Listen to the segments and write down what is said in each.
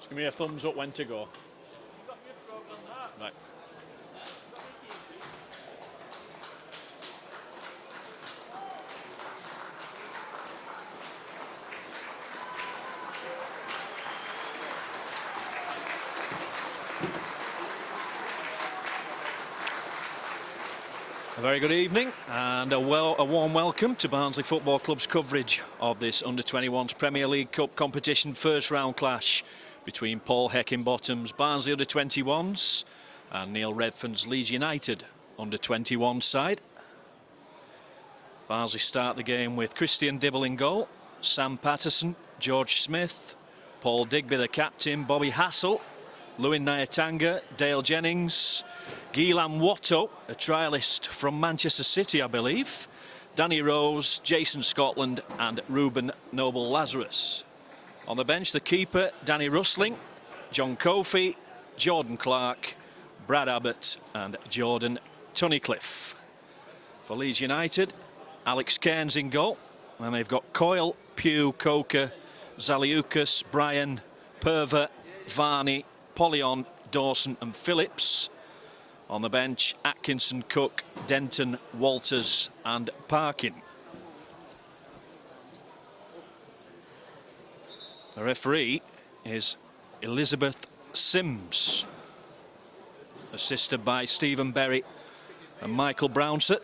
Just give me a thumbs up when to go. Right. A very good evening and a warm welcome to Barnsley Football Club's coverage of this Under-21s Premier League Cup competition first round clash between Paul Heckingbottom's Barnsley Under-21s and Neil Redfern's Leeds United Under-21 side. Barnsley start the game with Christian Dibble in goal, Sam Patterson, George Smith, Paul Digby the captain, Bobby Hassel, Lewin Nyatanga, Dale Jennings, Gilam Watto, a trialist from Manchester City, I believe, Danny Rose, Jason Scotland and Ruben Noble-Lazarus. On the bench, the keeper, Danny Rusling, John Kofi, Jordan Clark, Brad Abbott and Jordan Tunnicliffe. For Leeds United, Alex Cairns in goal, and they've got Coyle, Pugh, Coker, Zaliukas, Bryan, Perver, Varney, Pollion, Dawson and Phillips. On the bench, Atkinson, Cook, Denton, Walters and Parkin. The referee is Elizabeth Sims, assisted by Stephen Berry and Michael Brownset.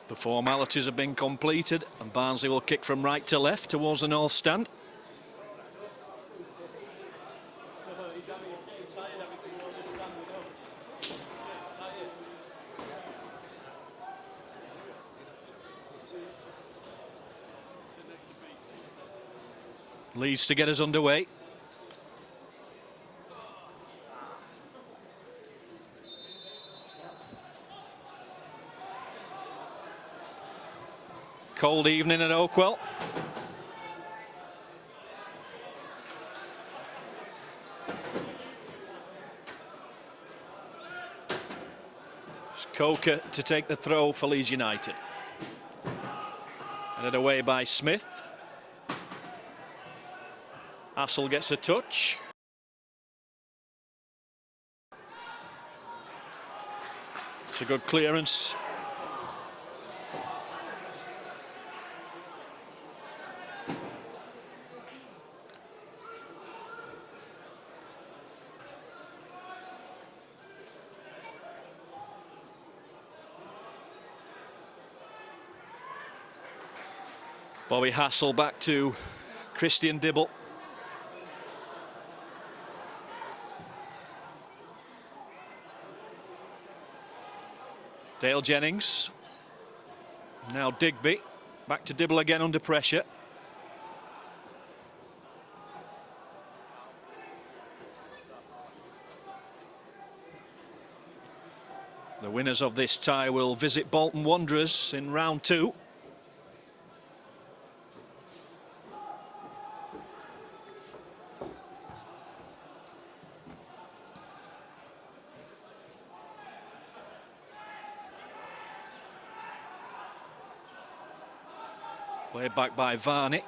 The formalities have been completed and Barnsley will kick from right to left towards the north stand. Leeds to get us underway. Cold evening at Oakwell. It's Coker to take the throw for Leeds United. Headed away by Smith. Hassel gets a touch. It's a good clearance. Bobby Hassel back to Christian Dibble. Dale Jennings. Now Digby. Back to Dibble again under pressure. The winners of this tie will visit Bolton Wanderers in round 2. Played back by Varney.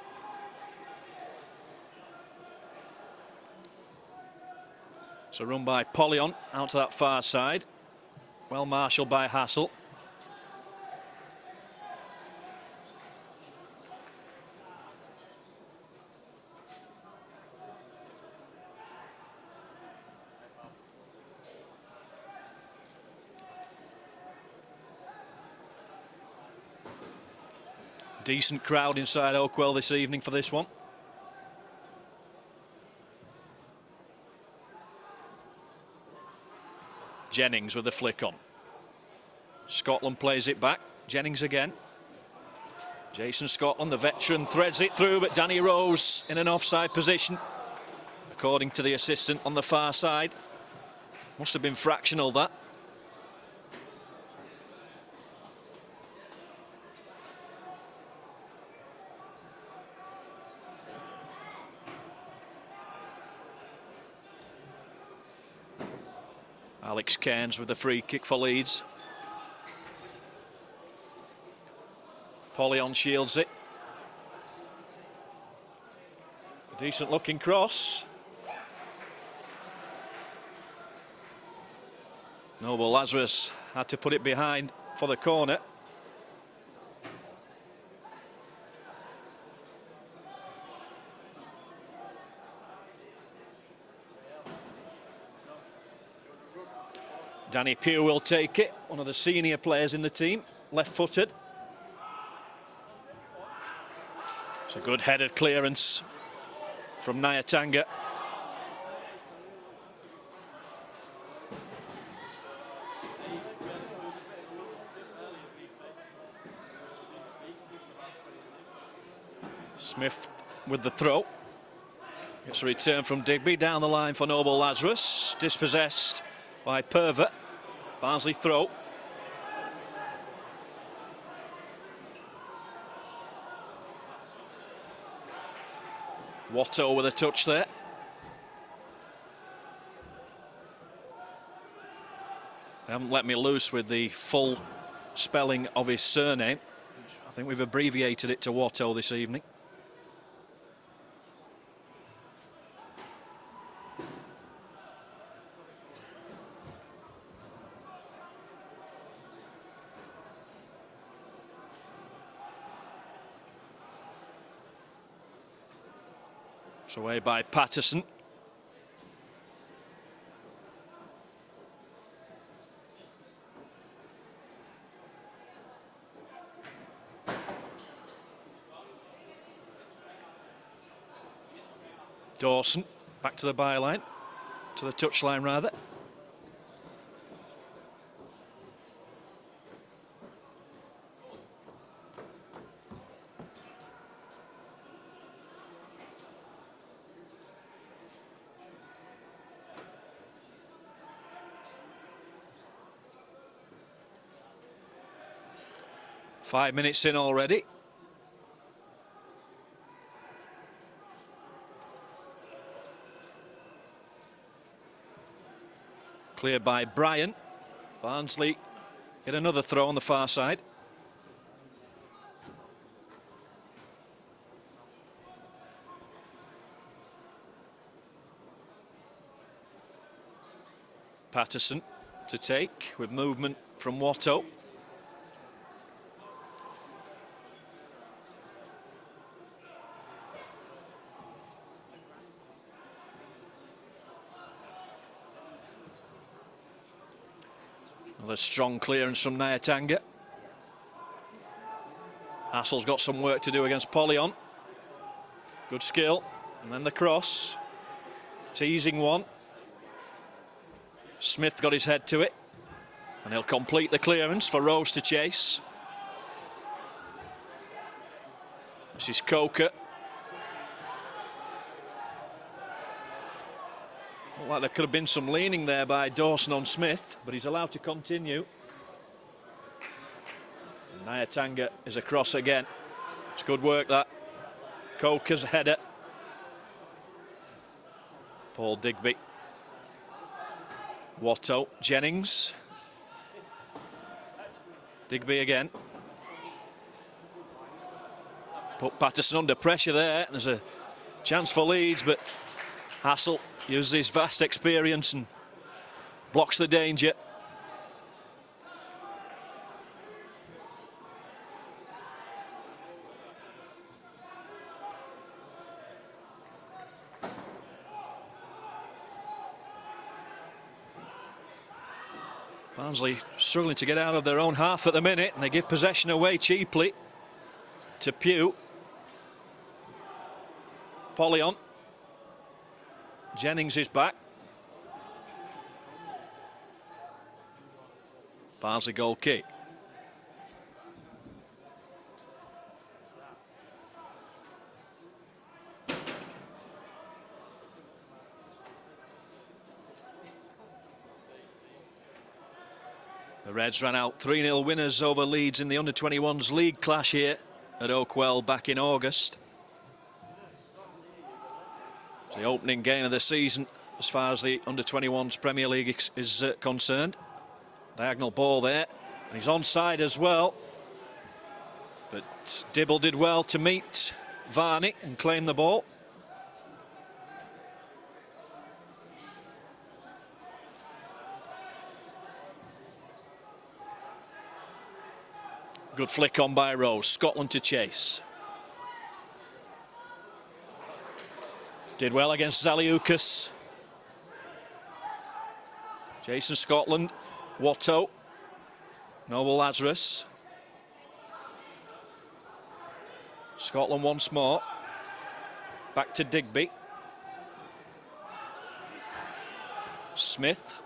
So run by Pollion out to that far side. Well marshalled by Hassel. Decent crowd inside Oakwell this evening for this one. Jennings with the flick on. Scotland plays it back. Jennings again. Jason Scotland, the veteran, threads it through, but Danny Rose in an offside position, according to the assistant on the far side. Must have been fractional, that. Alex Cairns with the free kick for Leeds. Polyon shields it. Decent looking cross. Noble Lazarus had to put it behind for the corner. Danny Pugh will take it, one of the senior players in the team, left-footed. It's a good headed clearance from Nyatanga. Smith with the throw. Gets a return from Digby, down the line for Noble Lazarus. Dispossessed by Pervert. Barnsley throw. Watto with a touch there. They haven't let me loose with the full spelling of his surname. I think we've abbreviated it to Watto this evening. It's away by Patterson. Dawson back to the byline, to the touchline rather. Five minutes in already. Cleared by Bryan. Barnsley get another throw on the far side. Patterson to take with movement from Watto. Another strong clearance from Nyatanga. Hassel's got some work to do against Polyon. Good skill. And then the cross. Teasing one. Smith got his head to it. And he'll complete the clearance for Rose to chase. This is Coker. Looked like there could have been some leaning there by Dawson on Smith, but he's allowed to continue. Nyatanga is across again. It's good work that. Coker's header. Paul Digby. Watto, Jennings. Digby again. Put Patterson under pressure there. There's a chance for Leeds, but Hassel uses his vast experience and blocks the danger. Barnsley struggling to get out of their own half at the minute, and they give possession away cheaply to Pugh. Polyon. Jennings is back. Barnsley goal kick. The Reds ran out 3-0 winners over Leeds in the under-21s league clash here at Oakwell back in August. It's the opening game of the season as far as the under-21s Premier League is concerned. Diagonal ball there, and he's onside as well. But Dibble did well to meet Varney and claim the ball. Good flick on by Rose. Scotland to chase. Did well against Zaliukas. Jason Scotland. Watto. Noble Lazarus. Scotland once more. Back to Digby. Smith.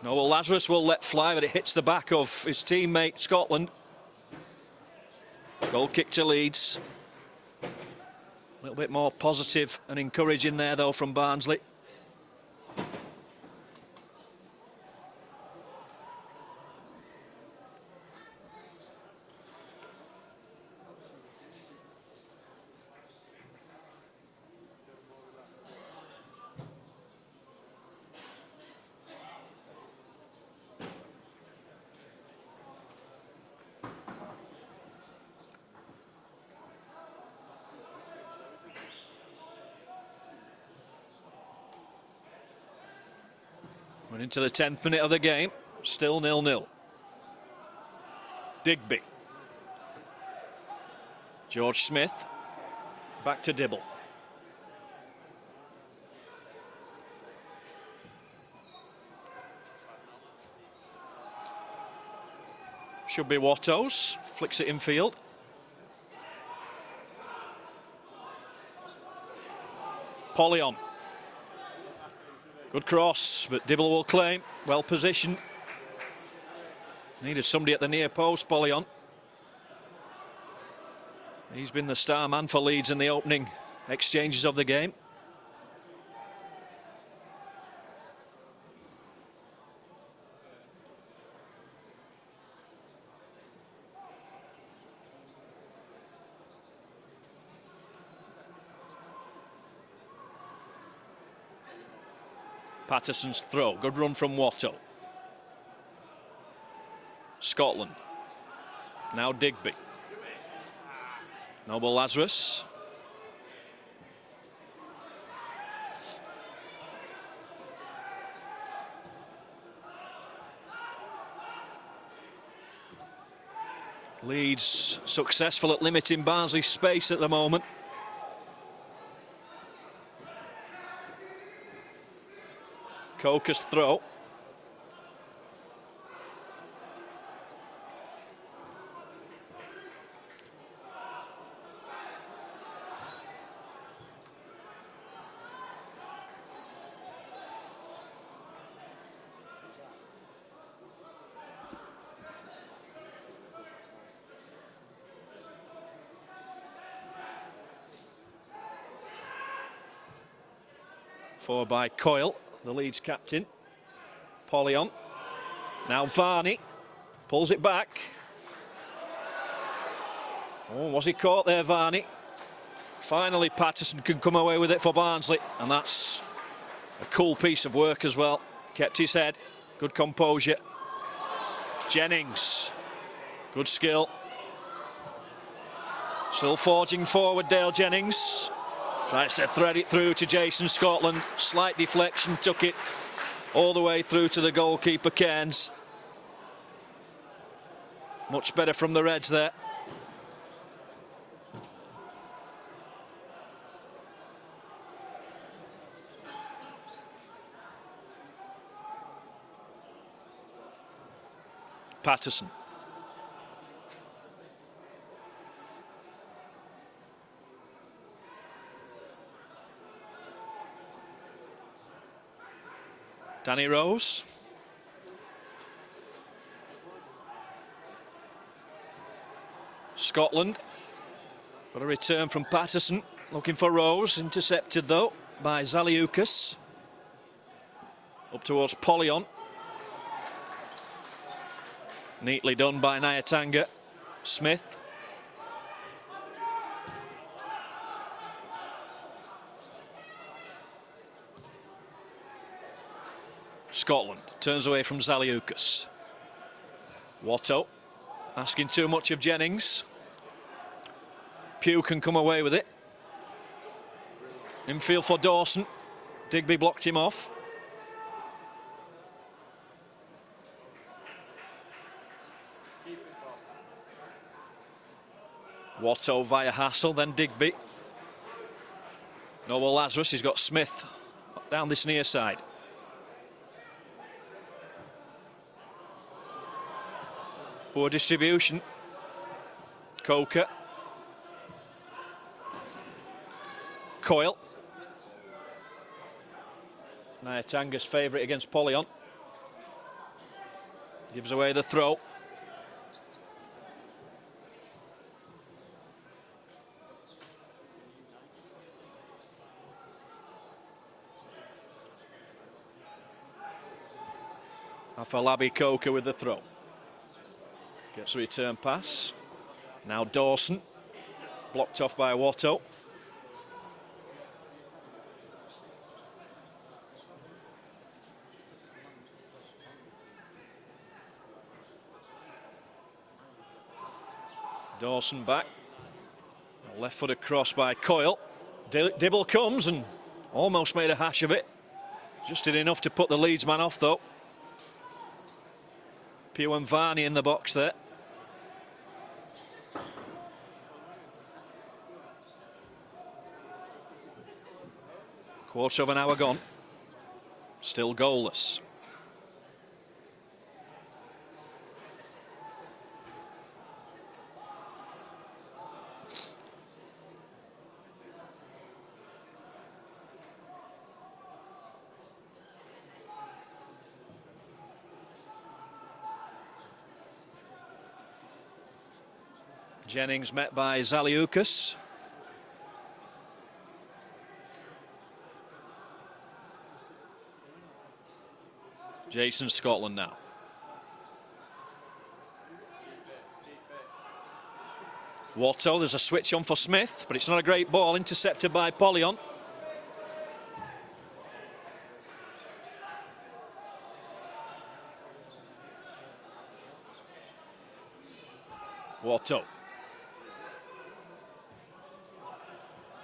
Noble Lazarus will let fly, but it hits the back of his teammate Scotland. Goal kick to Leeds. A little bit more positive and encouraging there though from Barnsley. We're into the 10th minute of the game, still 0-0. Digby. George Smith, back to Dibble. Should be Watto's, flicks it infield. Polyon. Good cross, but Dibble will claim. Well positioned. Needed somebody at the near post, Polyon. He's been the star man for Leeds in the opening exchanges of the game. Patterson's throw, good run from Watto. Scotland. Now Digby. Noble Lazarus. Leeds successful at limiting Barnsley's space at the moment. Coker's throw. Forward by Coyle, the Leeds captain. Polyon. Now Varney pulls it back. Oh, was he caught there, Varney? Finally, Patterson can come away with it for Barnsley, and that's a cool piece of work as well. Kept his head, good composure. Jennings, good skill. Still forging forward, Dale Jennings. Tries to thread it through to Jason Scotland. Slight deflection, took it all the way through to the goalkeeper, Cairns. Much better from the Reds there. Patterson. Danny Rose. Scotland. Got a return from Patterson. Looking for Rose. Intercepted though by Zaliukas. Up towards Polyon. Neatly done by Nyatanga. Smith. Scotland. Turns away from Zaliukas. Watto asking too much of Jennings. Pugh can come away with it. Infield for Dawson. Digby blocked him off. Watto via Hassel, then Digby. Noble Lazarus, he's got Smith down this near side. Poor distribution. Coker. Coyle. Nyatanga's favourite against Polyon. Gives away the throw. Afalabi Coker with the throw. Gets a return pass. Now Dawson. Blocked off by Watto. Dawson back. A left-footed cross by Coyle. Dibble comes and almost made a hash of it. Just did enough to put the Leeds man off though. Pugh and Varney in the box there. Quarter of an hour gone. Still goalless. Jennings met by Zaliukas. Jason Scotland now. Watto, there's a switch on for Smith, but it's not a great ball, intercepted by Polyon. Watto.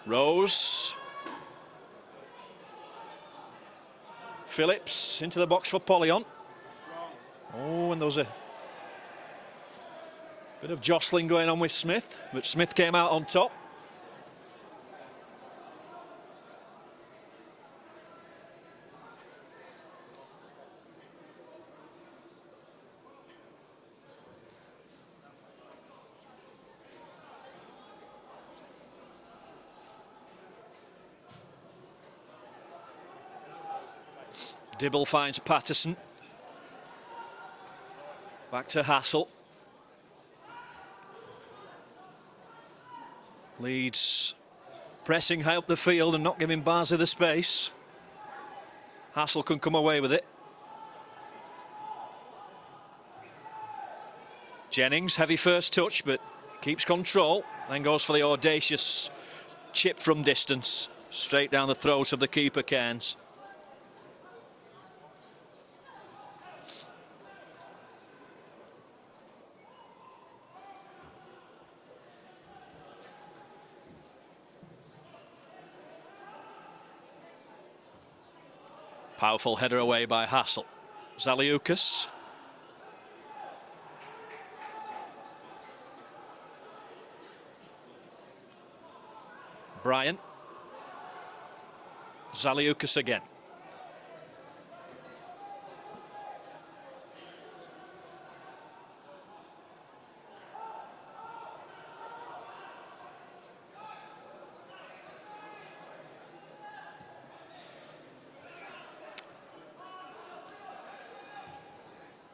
Rose. Phillips into the box for Polyon. Oh, and there was a bit of jostling going on with Smith, but Smith came out on top. Dibble finds Patterson. Back to Hassel. Leeds pressing high up the field and not giving Barnsley the space. Hassel can come away with it. Jennings, heavy first touch, but keeps control. Then goes for the audacious chip from distance. Straight down the throat of the keeper, Cairns. Powerful header away by Hassel. Zaliukas. Bryan. Zaliukas again.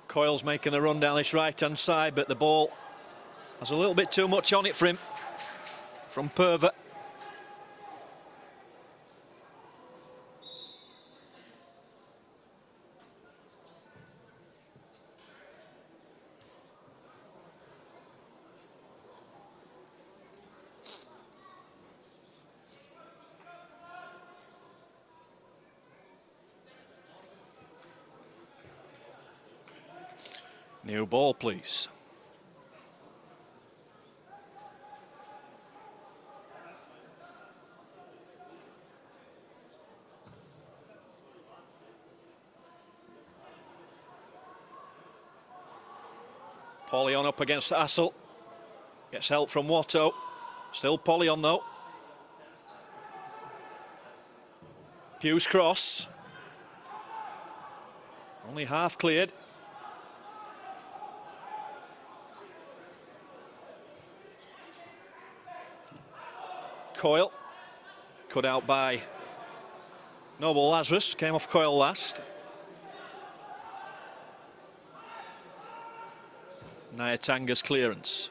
Coyle's making a run down this right-hand side, but the ball has a little bit too much on it for him. From Perver. New ball, please. Polyon up against Hassel. Gets help from Watto. Still Polyon though. Pugh's cross. Only half cleared. Coyle. Cut out by Noble Lazarus. Came off Coyle last. Nyatanga's clearance.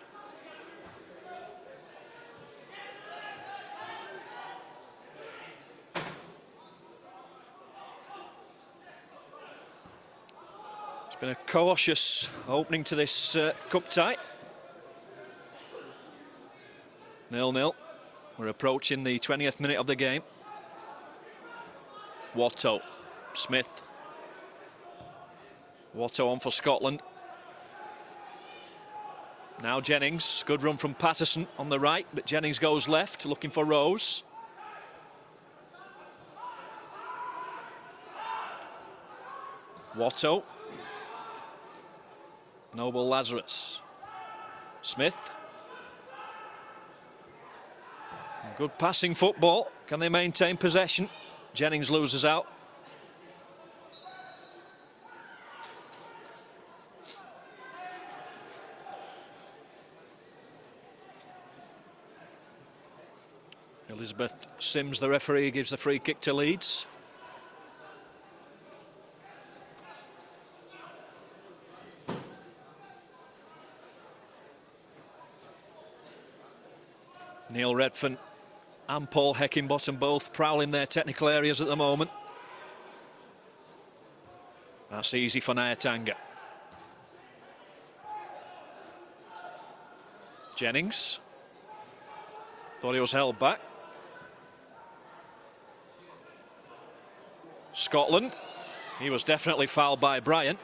It's been a cautious opening to this cup tie. 0-0. We're approaching the 20th minute of the game. Watto. Smith. Watto on for Scotland. Now Jennings, good run from Patterson on the right, but Jennings goes left, looking for Rose. Watto. Noble Lazarus. Smith. Good passing football. Can they maintain possession? Jennings loses out. Elizabeth Sims, the referee, gives the free kick to Leeds. Neil Redfern and Paul Heckingbottom both prowling their technical areas at the moment. That's easy for Nyatanga. Jennings. Thought he was held back. Scotland. He was definitely fouled by Bryant.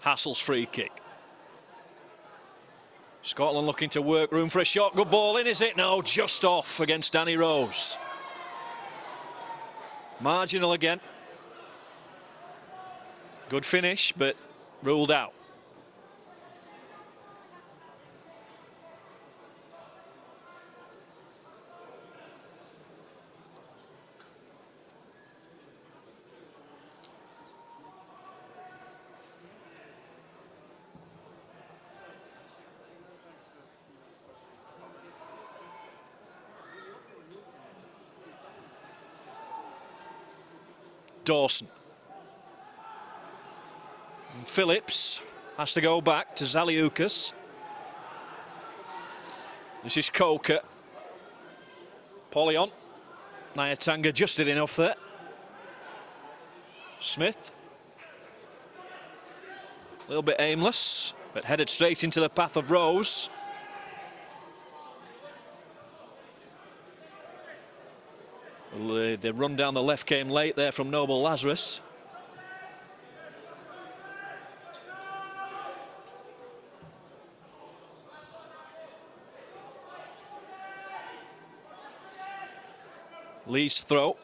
Hassel's free kick. Scotland looking to work room for a shot. Good ball in, is it? No, just off against Danny Rose. Marginal again. Good finish, but ruled out. Dawson. And Phillips has to go back to Zaliukas. This is Coker. Polyon. Nyatanga just did enough there. Smith. A little bit aimless, but headed straight into the path of Rose. Well, the run down the left came late there from Noble Lazarus. Lee's throw.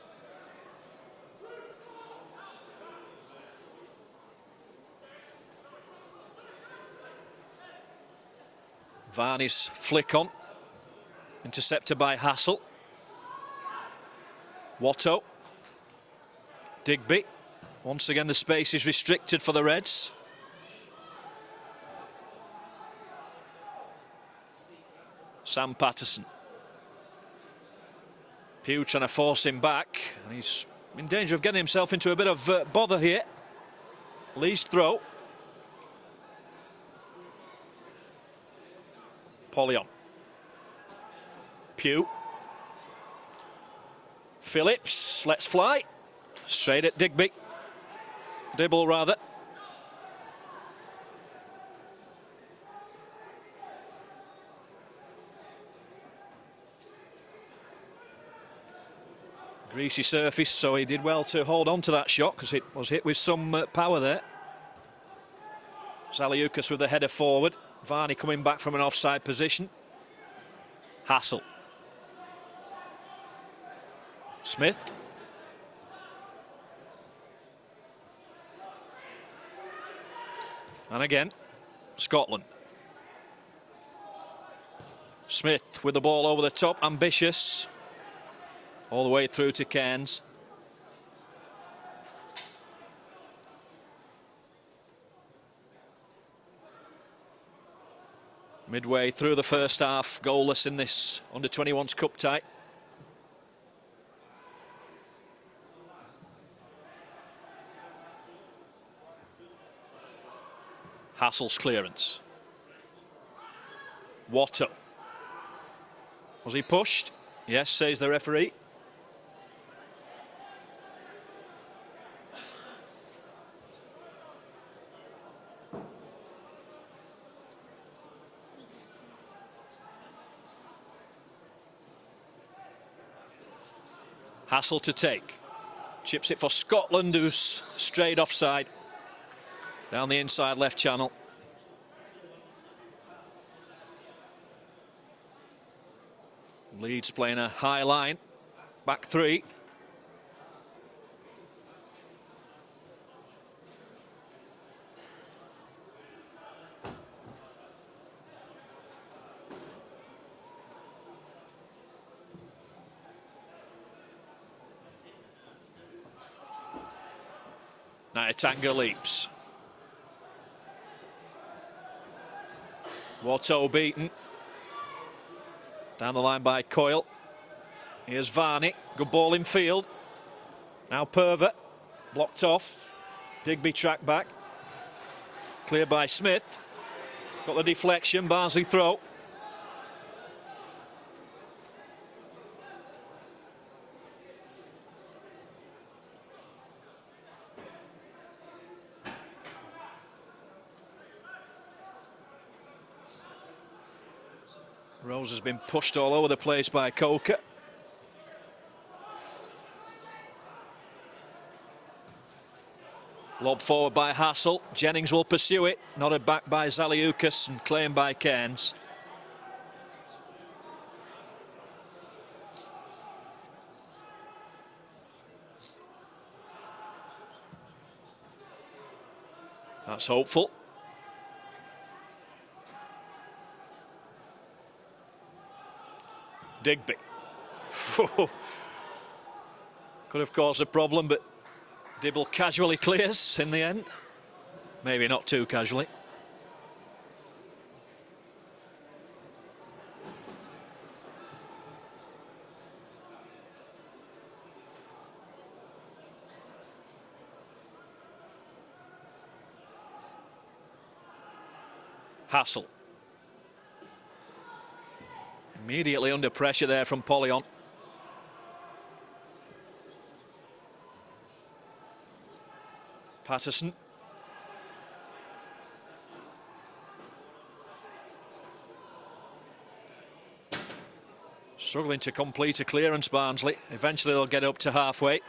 Varney's flick on. Intercepted by Hassel. Watto. Digby. Once again the space is restricted for the Reds. Sam Patterson. Pugh trying to force him back, and he's in danger of getting himself into a bit of bother here. Lee's throw. Polyon. Pugh. Phillips, let's fly. Straight at Digby. Dibble, rather. Greasy surface, so he did well to hold on to that shot because it was hit with some power there. Zaliukas with the header forward. Varney coming back from an offside position. Hassel. Smith. And again, Scotland. Smith with the ball over the top, ambitious. All the way through to Cairns. Midway through the first half, goalless in this under-21s cup tie. Hassel's clearance. Watto. Was he pushed? Yes, says the referee. Hassel to take. Chips it for Scotland, who's strayed offside. Down the inside left channel. Leeds playing a high line. Back three. Nyatanga leaps. Watto beaten. Down the line by Coyle. Here's Varney. Good ball in field. Now Pervert. Blocked off. Digby tracked back. Cleared by Smith. Got the deflection. Barnsley throw. Rose has been pushed all over the place by Coker. Lob forward by Hassel. Jennings will pursue it. Nodded back by Zaliukas and claimed by Cairns. That's hopeful. Digby. Could have caused a problem, but Dibble casually clears in the end. Maybe not too casually. Hassel. Immediately under pressure there from Polyon. Patterson. Struggling to complete a clearance, Barnsley. Eventually they'll get up to halfway.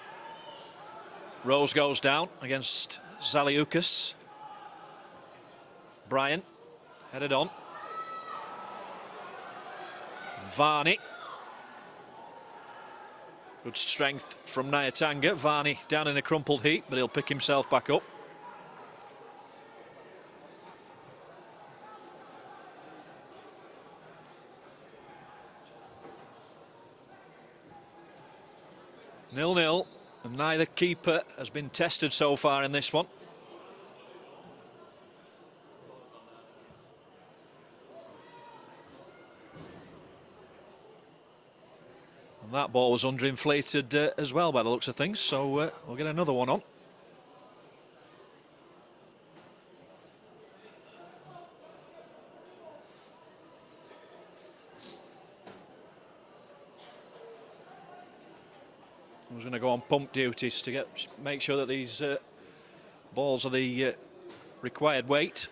Rose goes down against Zaliukas. Bryan headed on. Varney. Good strength from Nyatanga. Varney down in a crumpled heap, but he'll pick himself back up. Nil-nil, and neither keeper has been tested so far in this one. That ball was underinflated as well by the looks of things, so we'll get another one on. I was going to go on pump duties to make sure that these balls are the required weight.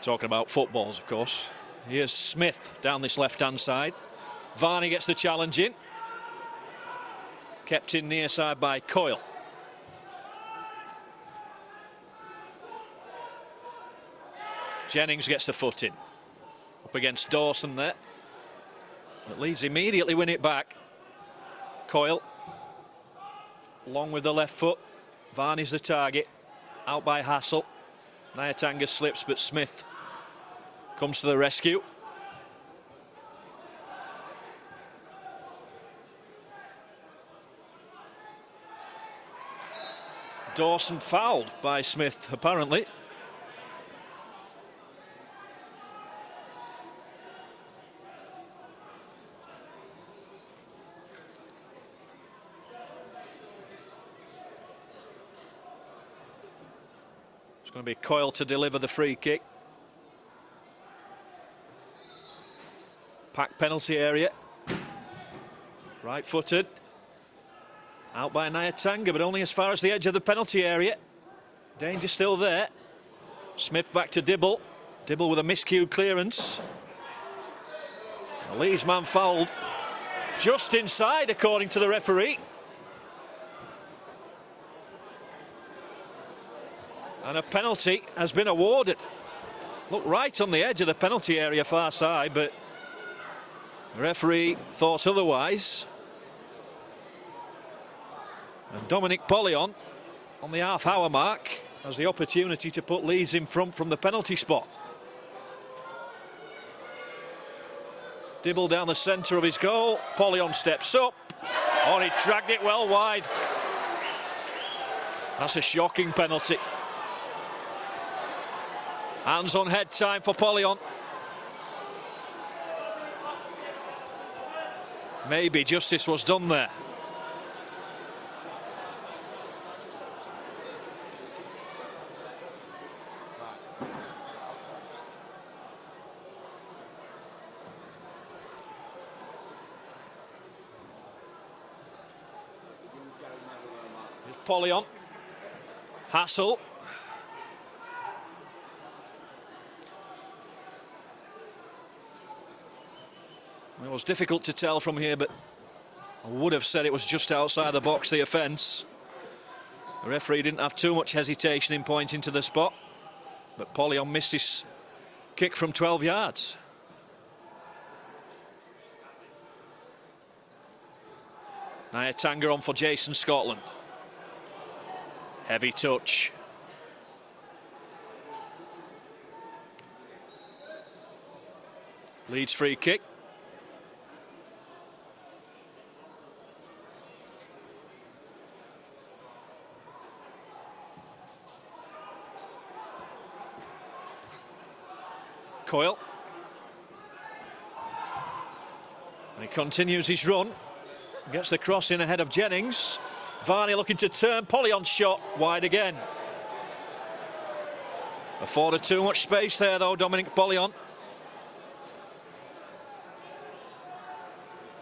Talking about footballs, of course. Here's Smith down this left-hand side. Varney gets the challenge in. Kept in near side by Coyle. Jennings gets the foot in. Up against Dawson there. But Leeds immediately win it back. Coyle. Long with the left foot. Varney's the target. Out by Hassel. Nyatanga slips, but Smith comes to the rescue. Dawson fouled by Smith, apparently. It's going to be Coyle to deliver the free kick. Packed penalty area. Right-footed. Out by Nyatanga, but only as far as the edge of the penalty area. Danger still there. Smith back to Dibble. Dibble with a miscued clearance. The Leeds man fouled just inside, according to the referee. And a penalty has been awarded. Look, right on the edge of the penalty area, far side, but the referee thought otherwise. And Dominic Pollion, on the half-hour mark, has the opportunity to put Leeds in front from the penalty spot. Dibble down the centre of his goal. Pollion steps up. Oh, he dragged it well wide. That's a shocking penalty. Hands on head time for Pollion. Maybe justice was done there. Pollion. Hassel. It was difficult to tell from here, but I would have said it was just outside the box, the offence. The referee didn't have too much hesitation in pointing to the spot, but Pollion missed his kick from 12 yards. Nyatanga on for Jason Scotland. Heavy touch. Leeds free kick. Coyle. And he continues his run. Gets the cross in ahead of Jennings. Varney looking to turn. Pollion's shot wide again. Afforded too much space there though, Dominic Pollion.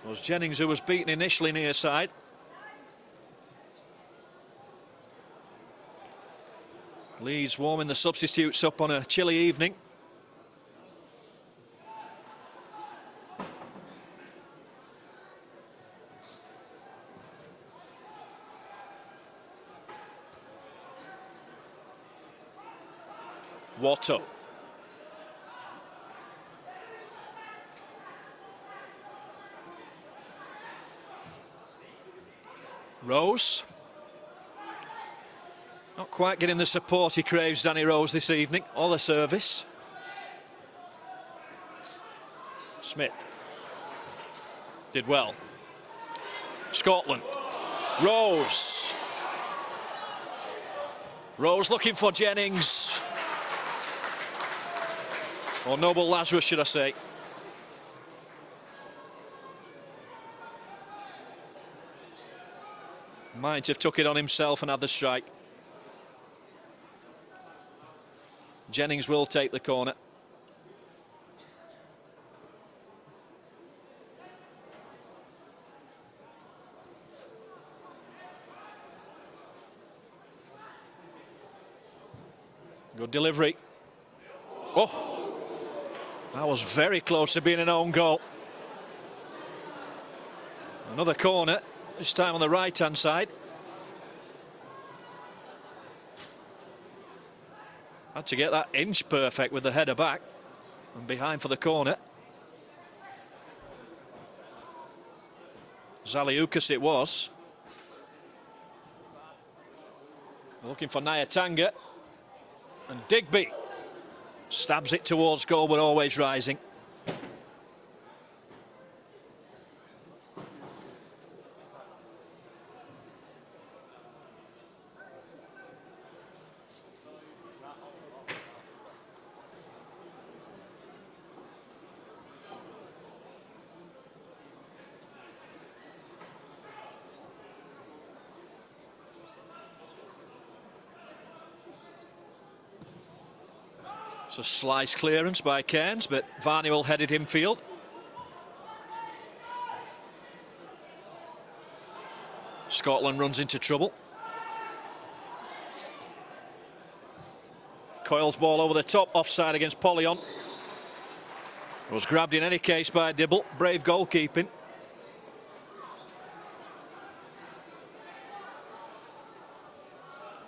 It was Jennings who was beaten initially near side. Leeds warming the substitutes up on a chilly evening. Watto. Rose. Not quite getting the support he craves, Danny Rose, this evening, or the service. Smith. Did well. Scotland. Rose. Rose looking for Jennings. Or Noble Lazarus, should I say. Might have took it on himself and had the strike. Jennings will take the corner. Good delivery. Oh! That was very close to being an own goal. Another corner, this time on the right-hand side. Had to get that inch perfect with the header back and behind for the corner. Zaliukas it was. Looking for Nyatanga. And Digby stabs it towards goal, but always rising. It's a slice clearance by Cairns, but Varney will head it infield. Scotland runs into trouble. Coyle's ball over the top, offside against Polyon. Was grabbed in any case by Dibble. Brave goalkeeping.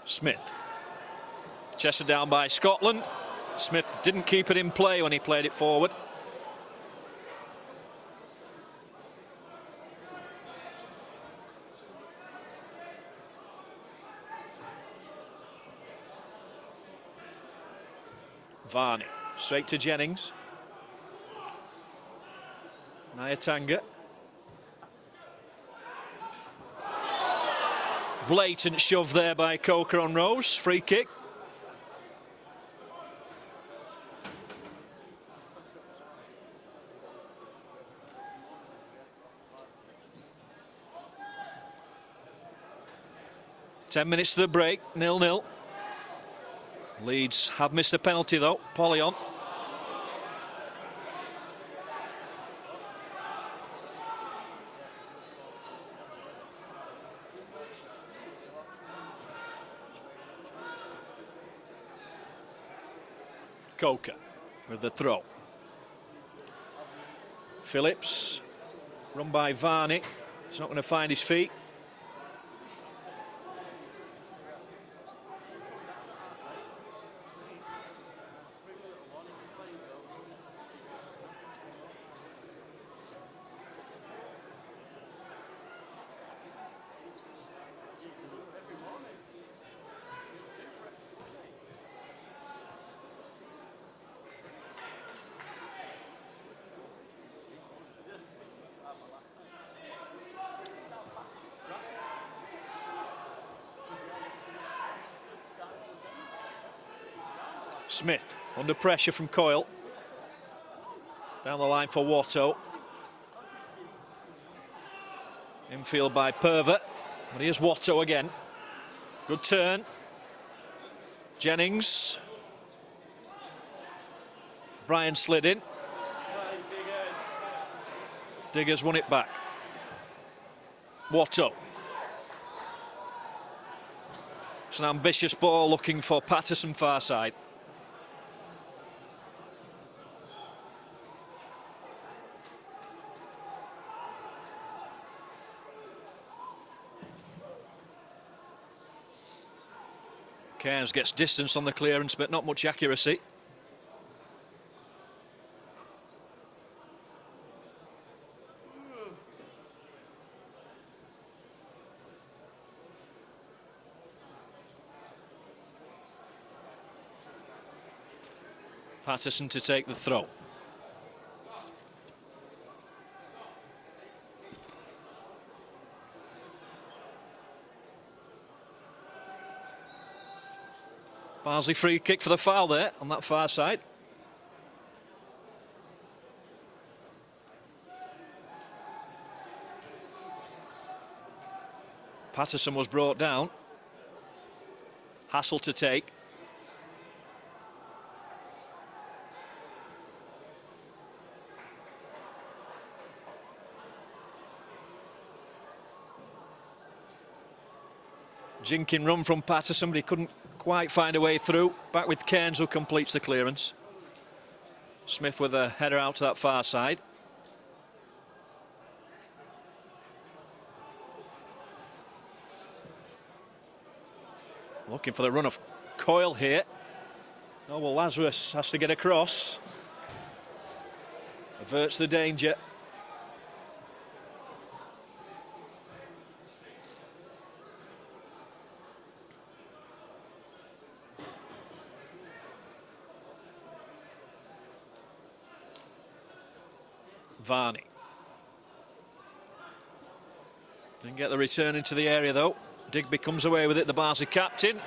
Smith. Chested down by Scotland. Smith didn't keep it in play when he played it forward. Varney, straight to Jennings. Nyatanga. Blatant shove there by Coker on Rose. Free kick. Ten minutes to the break, 0-0. Leeds have missed a penalty though. Polyon. Coker with the throw. Phillips, run by Varney. He's not going to find his feet. Smith under pressure from Coyle. Down the line for Watto. Infield by Perver. But here's Watto again. Good turn. Jennings. Bryan slid in. Diggers won it back. Watto. It's an ambitious ball looking for Patterson far side. Cairns gets distance on the clearance, but not much accuracy. Patterson to take the throw. Barnsley free kick for the foul there on that far side. Patterson was brought down. Hassel to take. Jinking run from Patterson, but he couldn't quite find a way through. Back with Cairns, who completes the clearance. Smith with a header out to that far side. Looking for the run of Coyle here. Oh, well, Lazarus has to get across. Averts the danger. Varney. Didn't get the return into the area though. Digby comes away with it, the Barnsley captain.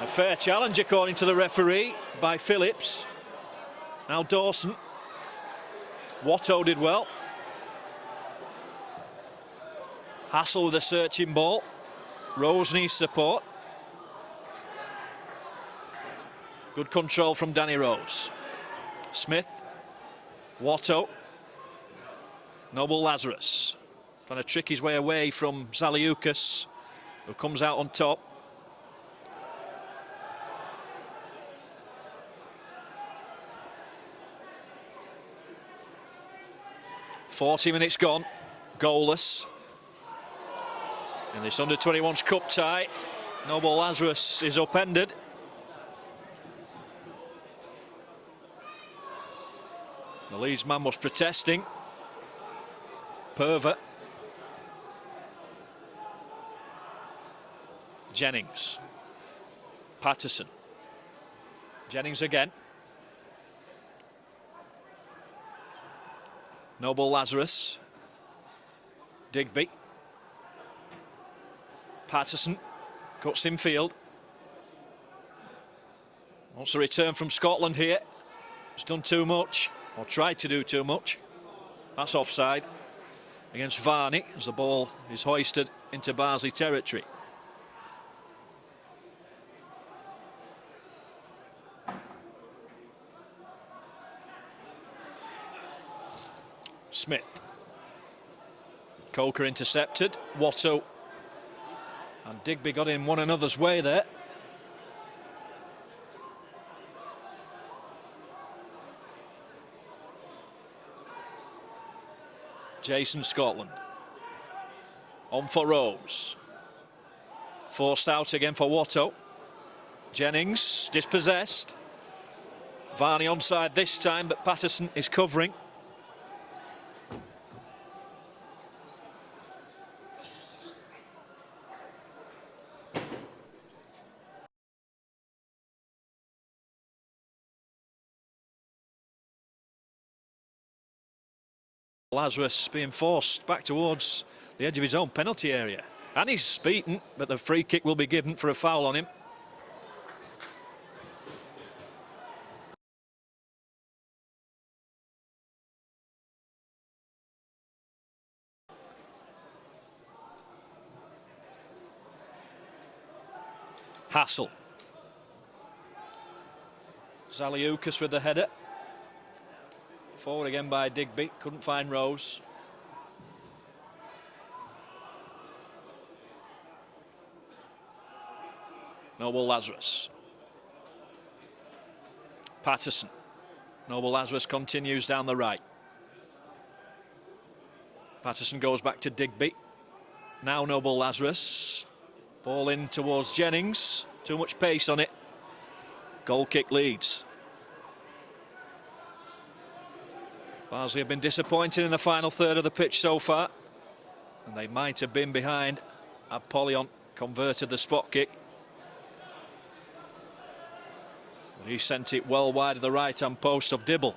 A fair challenge according to the referee by Phillips. Now Dawson. Watto did well. Hassel with a searching ball. Rose needs support. Good control from Danny Rose. Smith. Watto. Noble Lazarus. Trying to trick his way away from Zaliukas, who comes out on top. "40 minutes gone. Goalless. In this under-21s cup tie, Noble Lazarus is upended. The Leeds man was protesting. Pervert. Jennings. Patterson. Jennings again. Noble Lazarus. Digby. Patterson. Cuts in field. Wants a return from Scotland here. He's done too much, or tried to do too much. That's offside against Varney as the ball is hoisted into Barnsley territory. Smith. Coker intercepted. Watto. And Digby got in one another's way there. Jason Scotland. On for Rose. Forced out again for Watto. Jennings dispossessed. Varney onside this time, but Patterson is covering. Lazarus being forced back towards the edge of his own penalty area. And he's beaten, but the free kick will be given for a foul on him. Hassel. Zaliukas with the header. Forward again by Digby, couldn't find Rose. Noble Lazarus. Patterson. Noble Lazarus continues down the right. Patterson goes back to Digby. Now Noble Lazarus. Ball in towards Jennings. Too much pace on it. Goal kick Leeds. Barnsley have been disappointed in the final third of the pitch so far. And they might have been behind had Polion converted the spot kick. But he sent it well wide of the right-hand post of Dibble.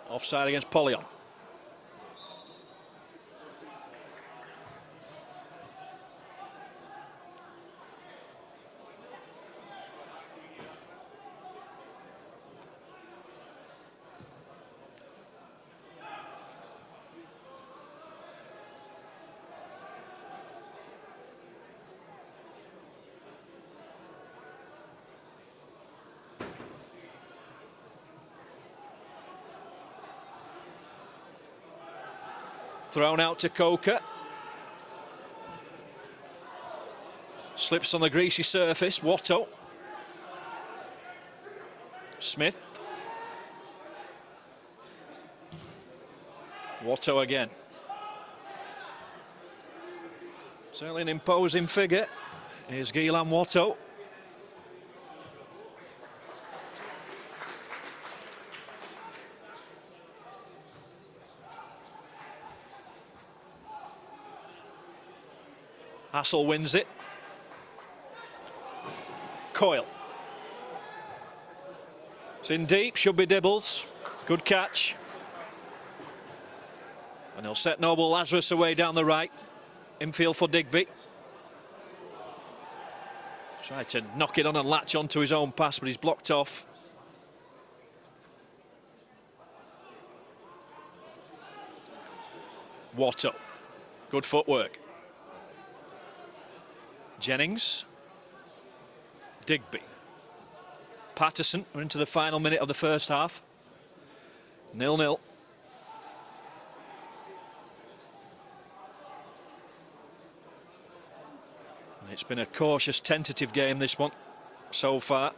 Offside against Polion. Thrown out to Coker. Slips on the greasy surface. Watto. Smith. Watto again. Certainly an imposing figure. Here's Guillaume Watto. Hassel wins it. Coyle. It's in deep, should be Dibbles. Good catch. And he'll set Noble Lazarus away down the right. Infield for Digby. Tried to knock it on and latch onto his own pass, but he's blocked off. Watto. Good footwork. Jennings. Digby. Patterson. We're into the final minute of the first half. 0-0. It's been a cautious, tentative game, this one, so far.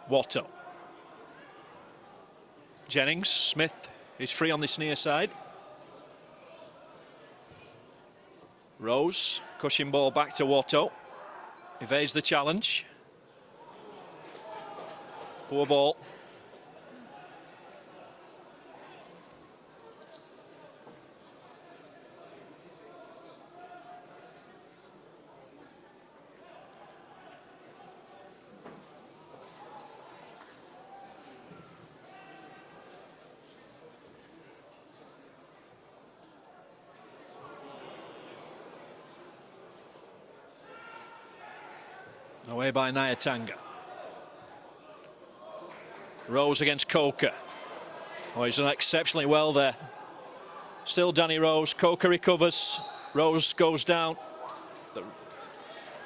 Watto. Jennings. Smith is free on this near side. Rose. Cushion ball back to Watto. Evades the challenge. Poor ball. Away by Nyatanga. Rose against Coker. Oh, he's done exceptionally well there. Still Danny Rose. Coker recovers. Rose goes down. The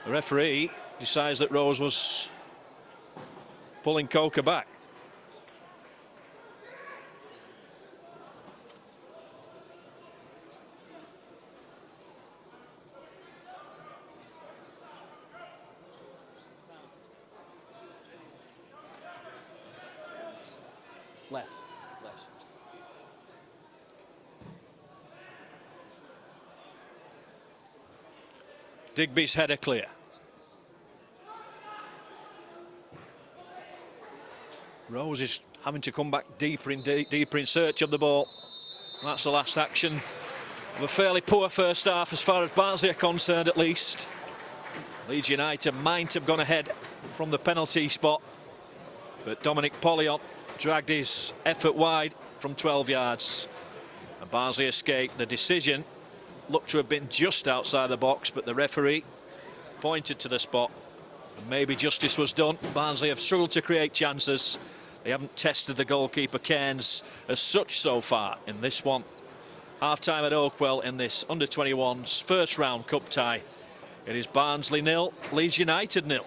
referee decides that Rose was pulling Coker back. Less. Digby's header clear. Rose is having to come back deeper in search of the ball. That's the last action of a fairly poor first half as far as Barnsley are concerned, at least. Leeds United might have gone ahead from the penalty spot, but Dominic Pollion dragged his effort wide from 12 yards. And Barnsley escaped. The decision looked to have been just outside the box, but the referee pointed to the spot. And maybe justice was done. Barnsley have struggled to create chances. They haven't tested the goalkeeper Cairns as such so far in this one. Half-time at Oakwell in this under-21s first round cup tie. It is Barnsley 0, Leeds United 0.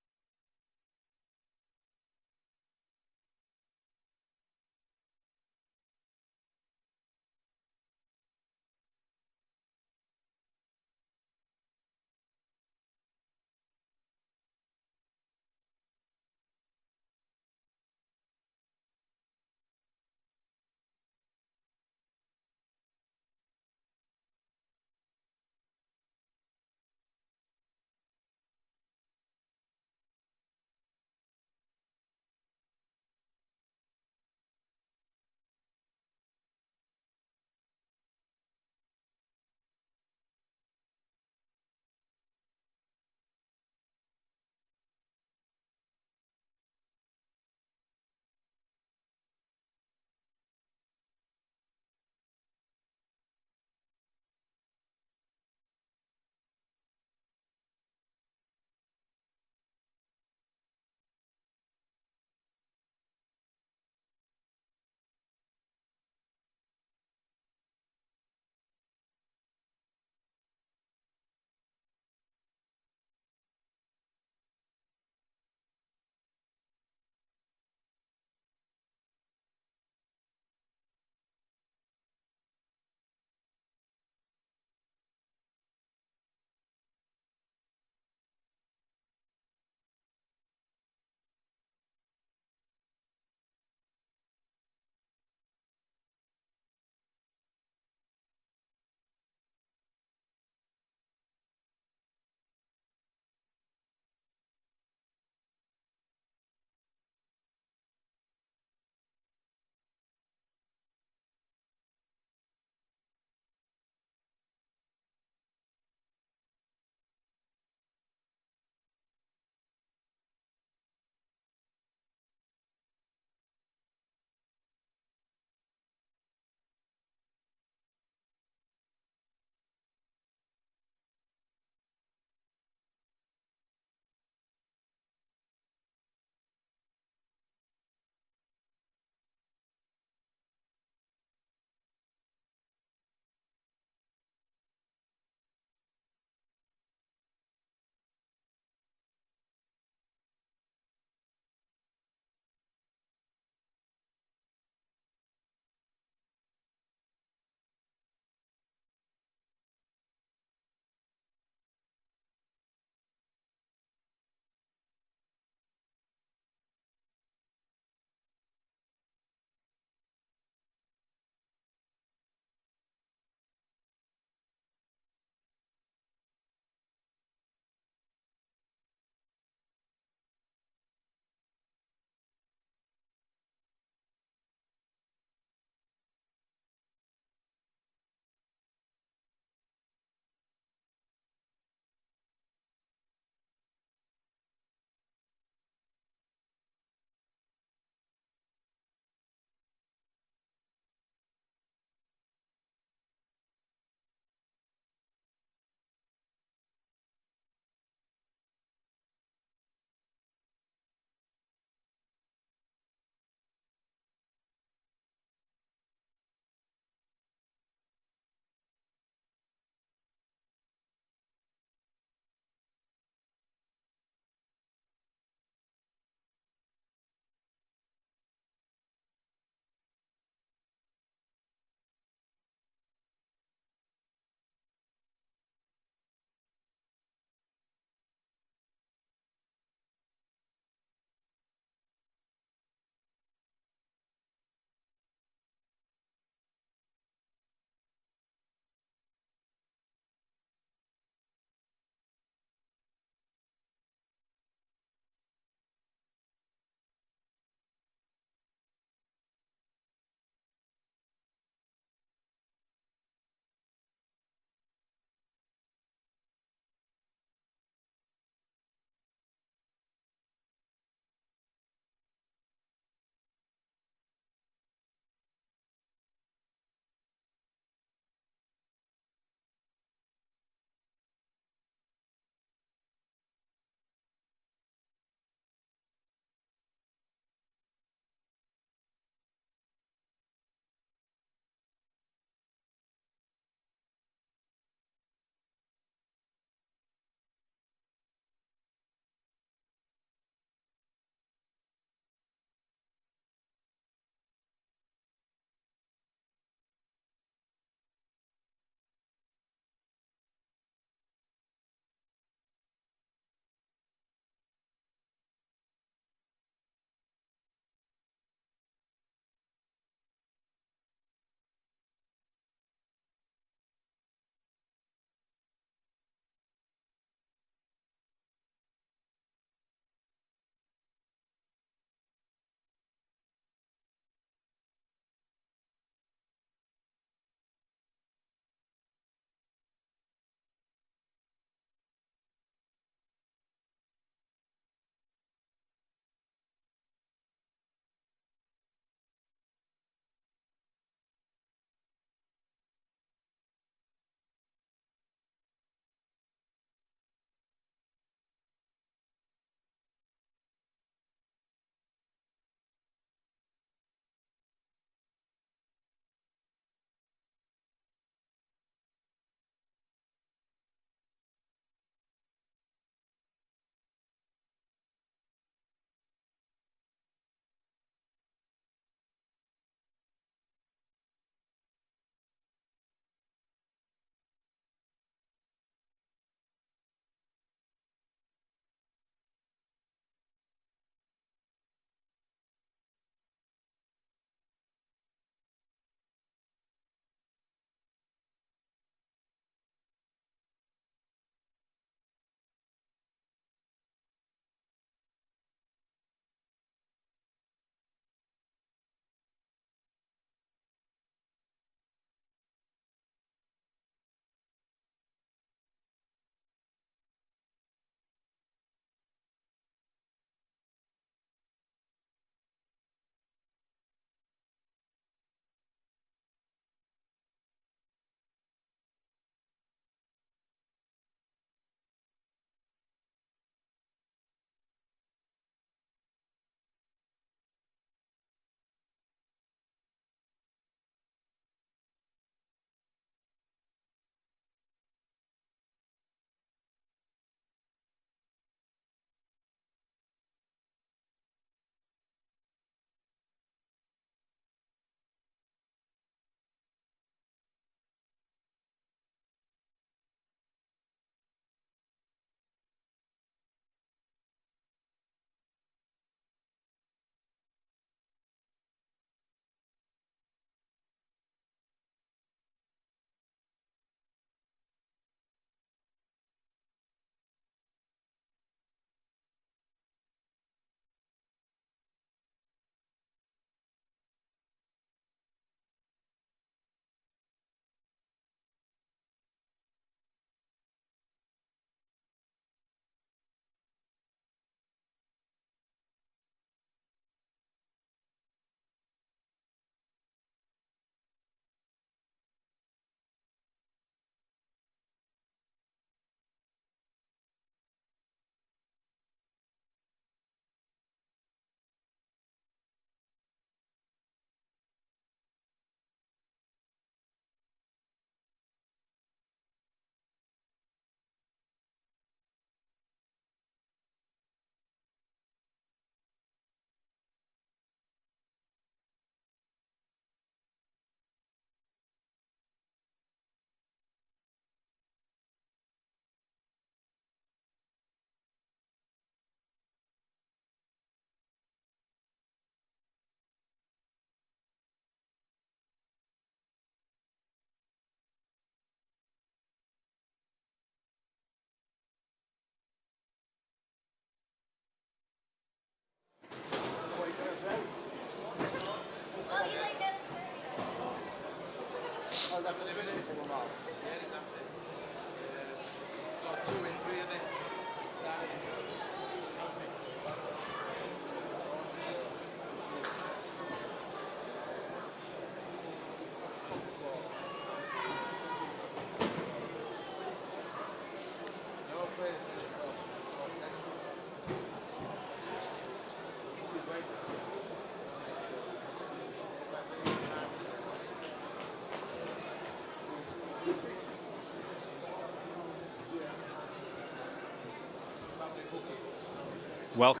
Welcome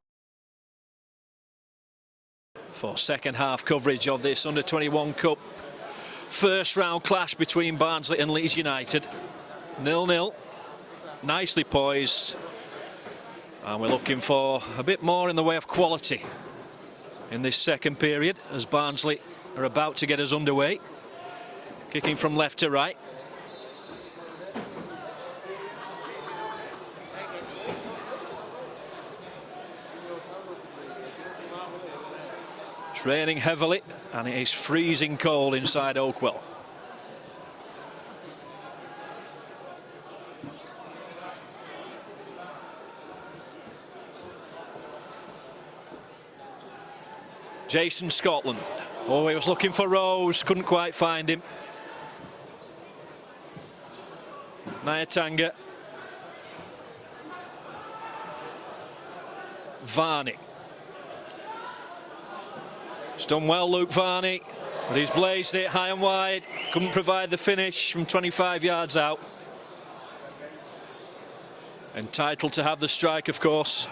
for second half coverage of this Under-21 Cup first round clash between Barnsley and Leeds United. 0-0, nicely poised, and we're looking for a bit more in the way of quality in this second period as Barnsley are about to get us underway. Kicking from left to right. It's raining heavily and it is freezing cold inside Oakwell. Jason Scotland. Oh, he was looking for Rose, couldn't quite find him. Nyatanga. Varney. It's done well, Luke Varney, but he's blazed it high and wide. Couldn't provide the finish from 25 yards out. Entitled to have the strike, of course.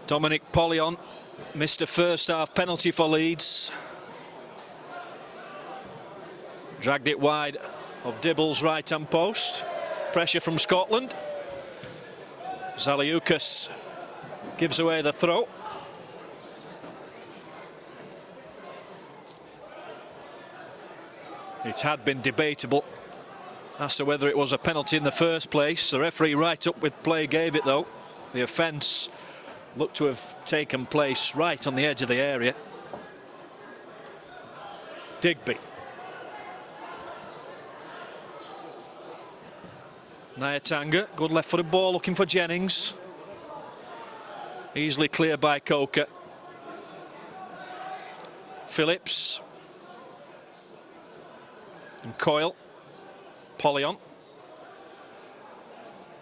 Dominic Pollion missed a first half penalty for Leeds. Dragged it wide of Dibble's right hand post. Pressure from Scotland. Zaliukas gives away the throw. It had been debatable as to whether it was a penalty in the first place. The referee right up with play gave it though. The offence looked to have taken place right on the edge of the area. Digby. Nyatanga, good left-footed ball looking for Jennings. Easily cleared by Coker. Phillips. And Coyle. Pollion.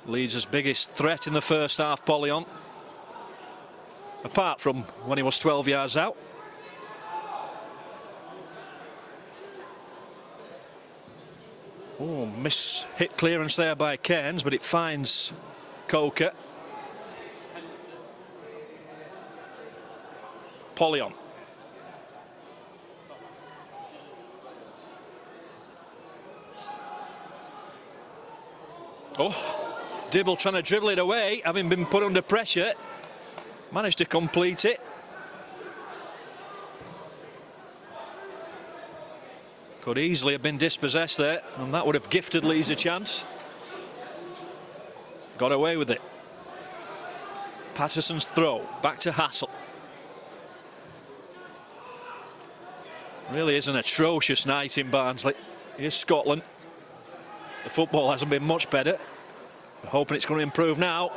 Leeds' biggest threat in the first half, Pollion. Apart from when he was 12 yards out. Oh, hit clearance there by Cairns, but it finds Coker. Pollion. Oh, Dibble trying to dribble it away, having been put under pressure. Managed to complete it. Could easily have been dispossessed there, and that would have gifted Leeds a chance. Got away with it. Patterson's throw, back to Hassel. Really is an atrocious night in Barnsley. Here's Scotland. The football hasn't been much better. We're hoping it's going to improve now.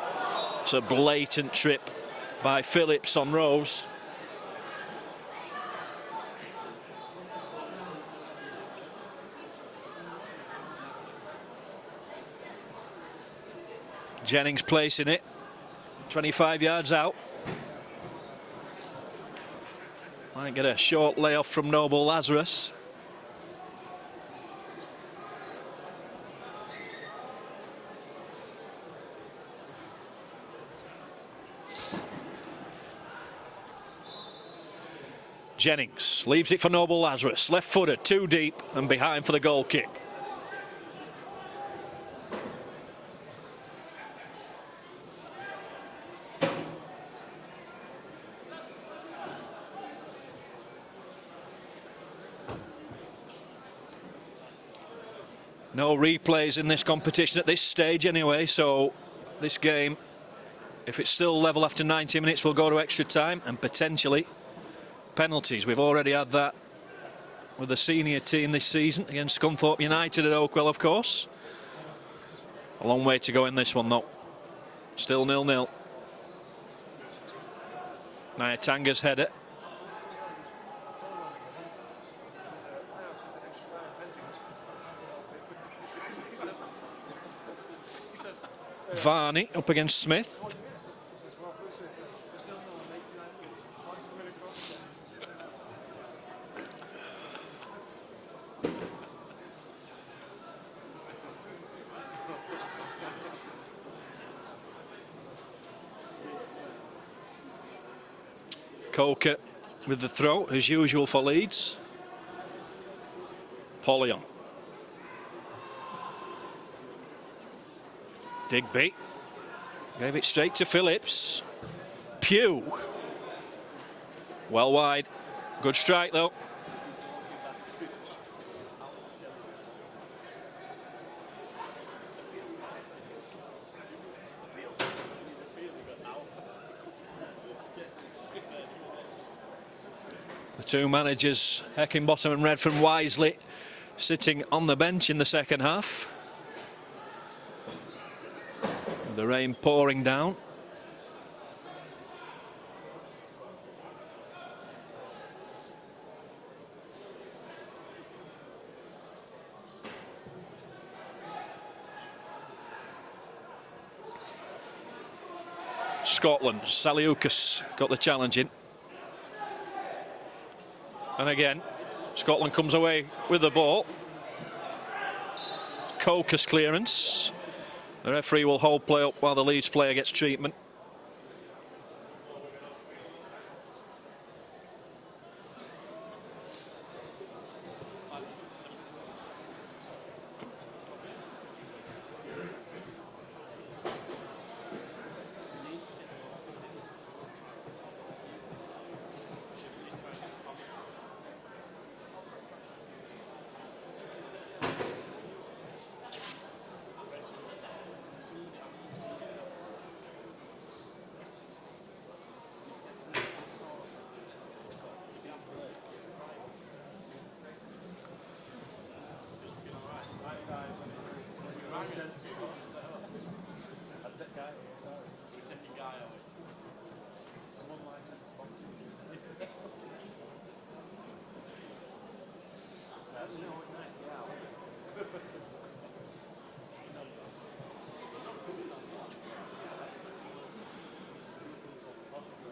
It's a blatant trip by Phillips on Rose. Jennings placing it 25 yards out. Might get a short layoff from Noble Lazarus. Jennings leaves it for Noble Lazarus. Left-footed, too deep and behind for the goal kick. No replays in this competition at this stage anyway, so this game If it's still level after 90 minutes, we'll go to extra time and potentially penalties. We've already had that with the senior team this season against Scunthorpe United at Oakwell, of course. A long way to go in this one, though. Still 0-0. Nyatanga's header. Varney up against Smith. Coker with the throw, as usual for Leeds. Polyon. Digby. Gave it straight to Phillips. Pugh. Well wide. Good strike though. The two managers, Heckingbottom and Redfern wisely, sitting on the bench in the second half. With the rain pouring down. Scotland, Saliukas got the challenge in. And again, Scotland comes away with the ball. Coker's clearance. The referee will hold play up while the Leeds player gets treatment.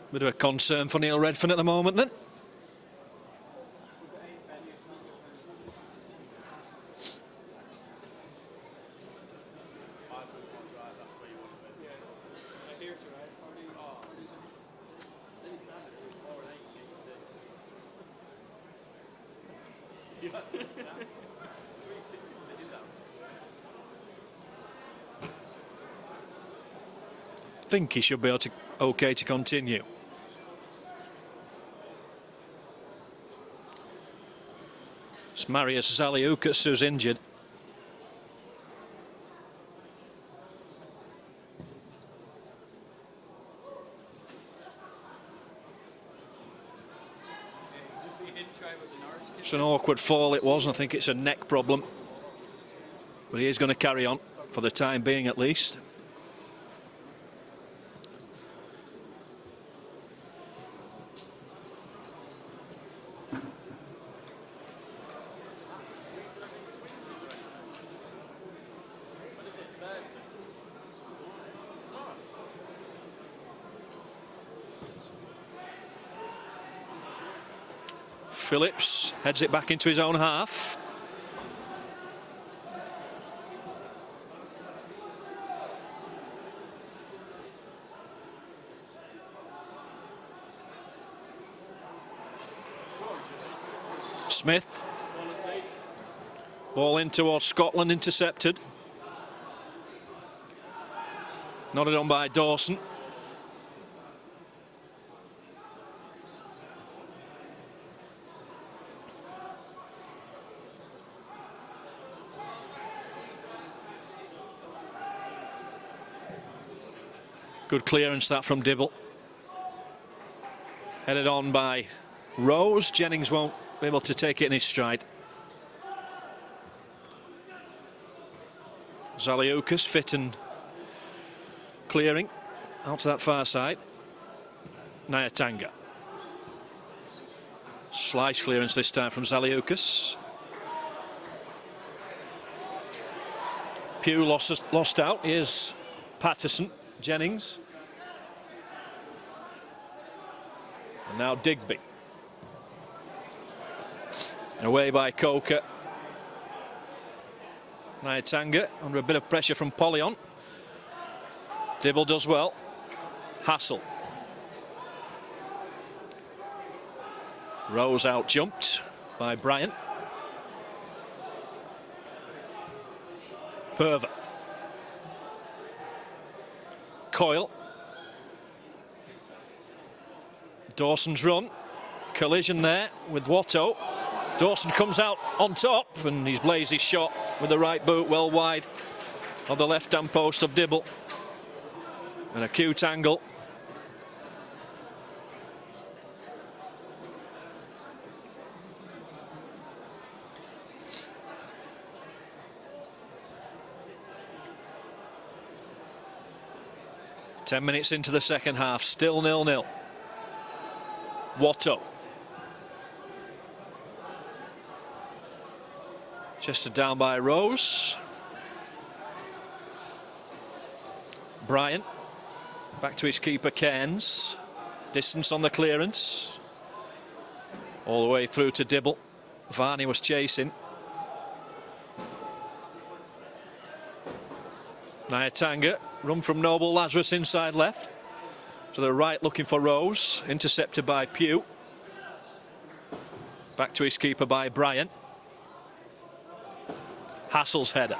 Bit of a concern for Neil Redfern at the moment then. I think he should be able to okay to continue. It's Marius Zaliukas who's injured. It's an awkward fall it was, and I think it's a neck problem. But he is going to carry on, for the time being at least. Phillips heads it back into his own half. Smith. Ball in towards Scotland, intercepted. Nodded on by Dawson. Good clearance that from Dibble. Headed on by Rose. Jennings won't be able to take it in his stride. Zaliukas fit and clearing out to that far side. Nyatanga. Slice clearance this time from Zaliukas. Pugh lost out. Here's Patterson. Jennings. And now Digby. Away by Coker. Nyatanga under a bit of pressure from Polyon. Dibble does well. Hassel. Rose out jumped by Bryant. Perver. Coyle. Dawson's run. Collision there with Watto. Dawson comes out on top and he's blazed his shot with the right boot well wide of the left-hand post of Dibble. An acute angle. Ten minutes into the second half, still 0-0. Watto. Chested down by Rose. Bryant. Back to his keeper, Cairns. Distance on the clearance. All the way through to Dibble. Varney was chasing. Nyatanga. Run from Noble. Lazarus inside left. To the right looking for Rose. Intercepted by Pugh. Back to his keeper by Bryant. Hassel's header.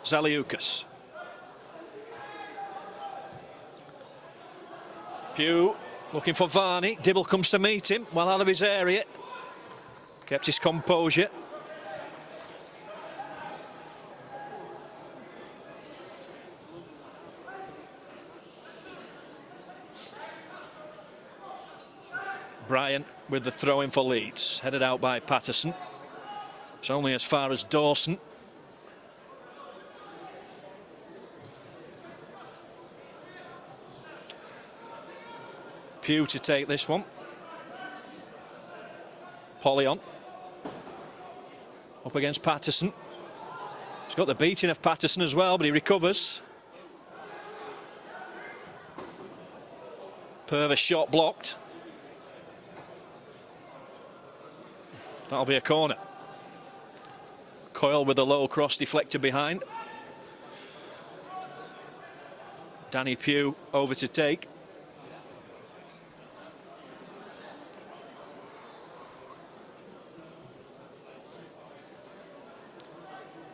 Zaliukas. Pugh looking for Varney. Dibble comes to meet him, well out of his area. Kept his composure. Bryant with the throw in for Leeds. Headed out by Patterson. It's only as far as Dawson. Pugh to take this one. Polyon. Up against Patterson. He's got the beating of Patterson as well, but he recovers. Perver shot blocked. That'll be a corner. Coyle with a low cross deflected behind. Danny Pugh over to take.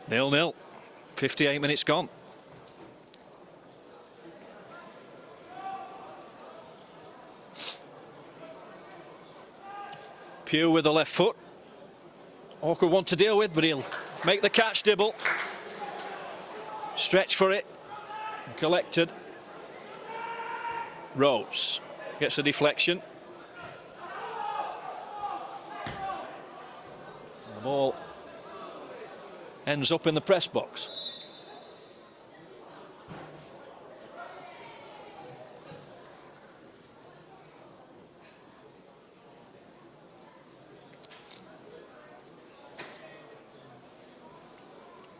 Nil-nil. 58 minutes gone. Pugh with the left foot. Awkward one to deal with, but he'll make the catch, Dibble. Stretch for it. Collected. Rose gets a deflection. The ball ends up in the press box.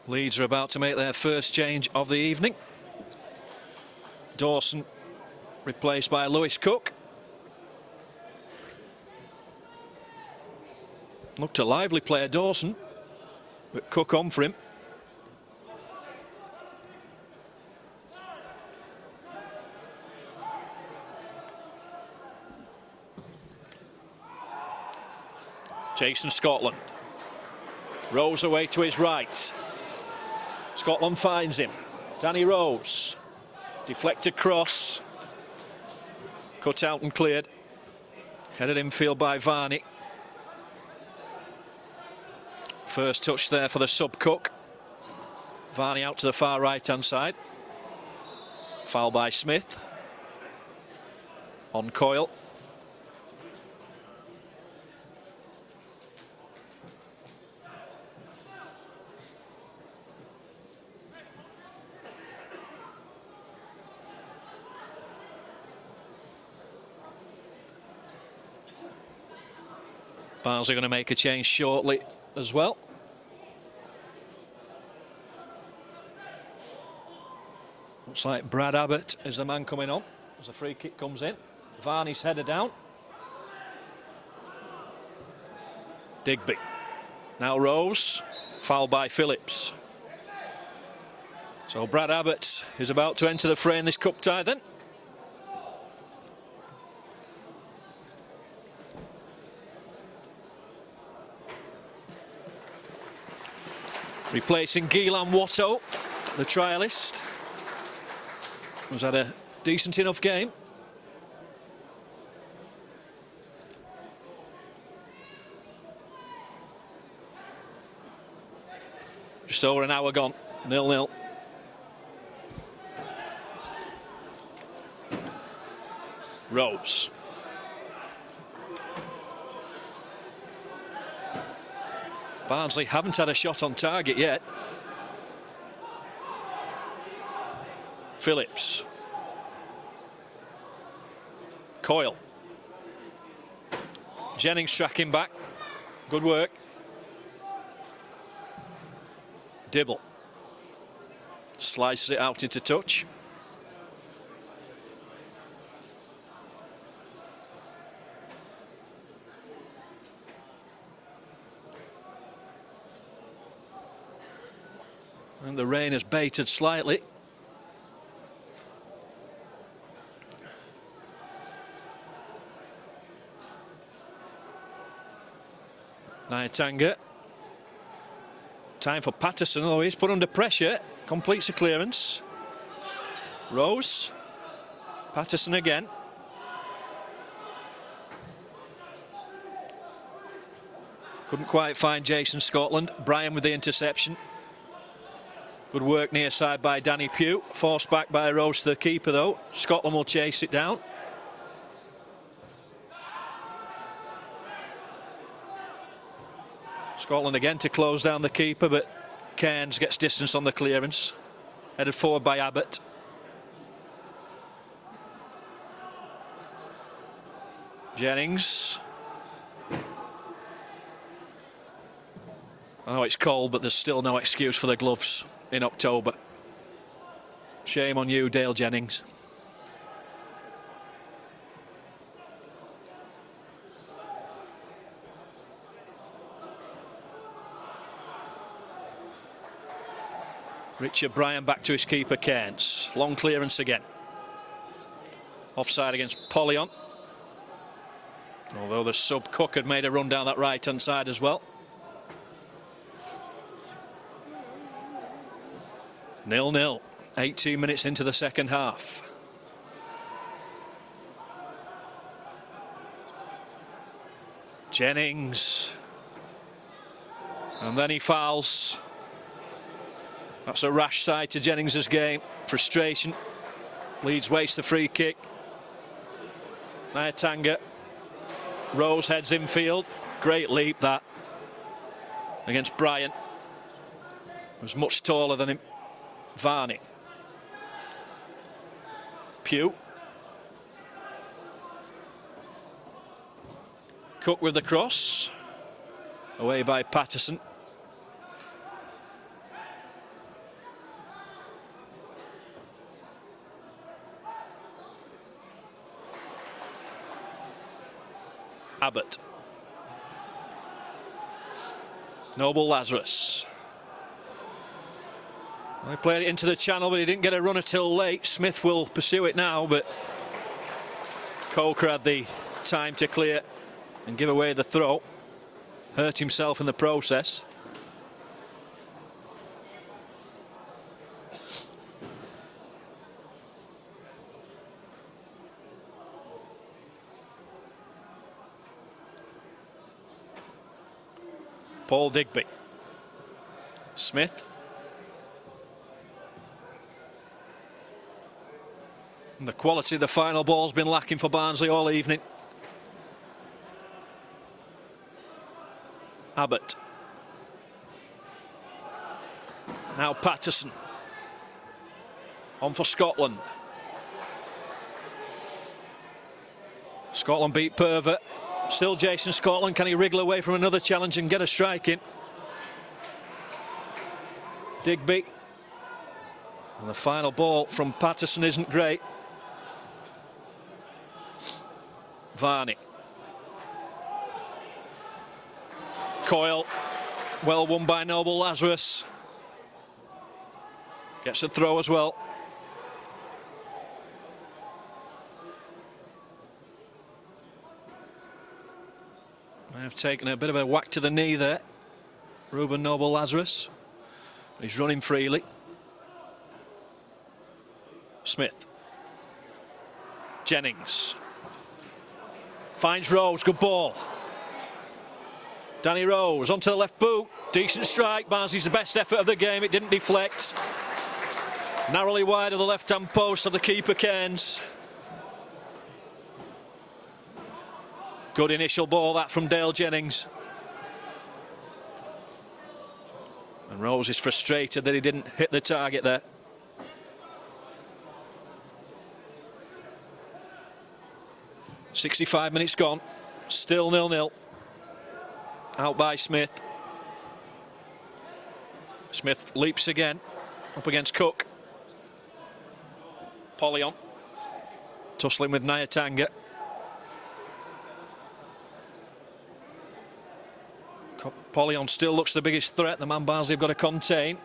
Leeds are about to make their first change of the evening. Dawson replaced by Lewis Cook. Looked a lively player, Dawson, but Cook on for him. Jason Scotland. Rose away to his right. Scotland finds him. Danny Rose. Deflected cross. Cut out and cleared. Headed infield by Varney. First touch there for the sub Cook. Varney out to the far right hand side. Foul by Smith. On Coyle. Barnsley are going to make a change shortly as well. Looks like Brad Abbott is the man coming on as the free kick comes in. Varney's header down. Digby. Now Rose. Foul by Phillips. So Brad Abbott is about to enter the fray in this cup tie then. Replacing Gilan Watto, the trialist, who's had a decent enough game. Just over an hour gone, 0-0. Rose. Barnsley haven't had a shot on target yet. Phillips. Coyle. Jennings tracking back. Good work. Dibble. Slices it out into touch. And the rain has baited slightly. Nyatanga. Time for Patterson, although he's put under pressure. Completes a clearance. Rose. Patterson again. Couldn't quite find Jason Scotland. Bryan with the interception. Good work near side by Danny Pugh. Forced back by Rose to the keeper though. Scotland will chase it down. Scotland again to close down the keeper, but Cairns gets distance on the clearance. Headed forward by Abbott. Jennings. I know it's cold, but there's still no excuse for the gloves in October. Shame on you, Dale Jennings. Richard Bryan back to his keeper, Cairns. Long clearance again. Offside against Pollion. Although the sub Cook had made a run down that right-hand side as well. 0-0. 18 minutes into the second half. Jennings. And then he fouls. That's a rash side to Jennings' game. Frustration. Leeds waste the free kick. Nyatanga. Rose heads infield. Great leap that. Against Bryan. Was much taller than him. Varney. Pugh. Cook with the cross. Away by Patterson. Abbott. Noble Lazarus. I played it into the channel, but he didn't get a runner till late. Smith will pursue it now, but Coker had the time to clear and give away the throw. Hurt himself in the process. Paul Digby. Smith. And the quality of the final ball's been lacking for Barnsley all evening. Abbott. Now Patterson. On for Scotland. Scotland beat Pervert. Still Jason Scotland. Can he wriggle away from another challenge and get a strike in? Digby. And the final ball from Patterson isn't great. Varney. Coyle. Well won by Noble Lazarus. Gets a throw as well. May have taken a bit of a whack to the knee there, Ruben Noble Lazarus. He's running freely. Smith. Jennings. Finds Rose, good ball. Danny Rose onto the left boot. Decent strike. Barnsley's the best effort of the game. It didn't deflect. Narrowly wide of the left-hand post of the keeper, Cairns. Good initial ball that from Dale Jennings. And Rose is frustrated that he didn't hit the target there. .65 minutes gone. Still 0-0. Out by Smith. Smith leaps again. Up against Cook. Polyon. Tussling with Nyatanga. Polyon still looks the biggest threat. The man Barnsley have got to contain.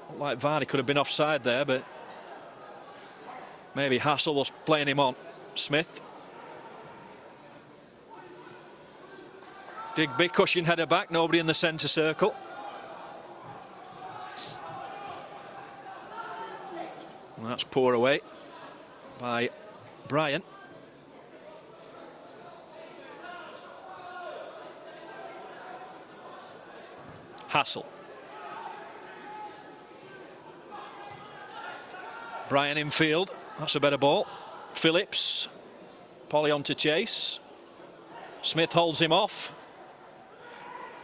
Looked like Varney could have been offside there, but maybe Hassel was playing him on. Smith. Digby, cushion header back, nobody in the centre circle. And that's poor away by Bryan. Hassel. Bryan in field. That's a better ball. Phillips. Polyon to chase. Smith holds him off.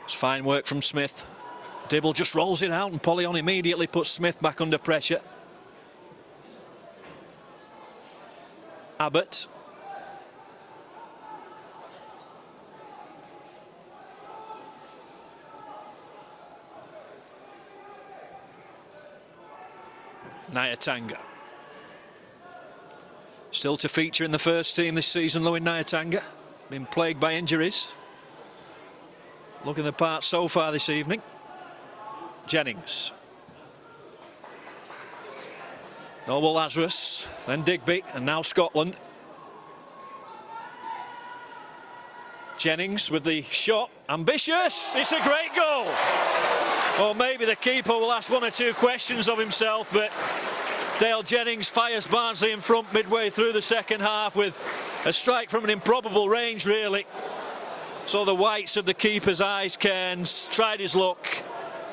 It's fine work from Smith. Dibble just rolls it out and Polyon immediately puts Smith back under pressure. Abbott. Nyatanga. Still to feature in the first team this season, Lewin Nyatanga. Been plagued by injuries. Looking the part so far this evening. Jennings. Noble Lazarus, then Digby, and now Scotland. Jennings with the shot. Ambitious! It's a great goal! Or maybe the keeper will ask one or two questions of himself, but Dale Jennings fires Barnsley in front midway through the second half with a strike from an improbable range, really. Saw the whites of the keeper's eyes. Cairns tried his luck.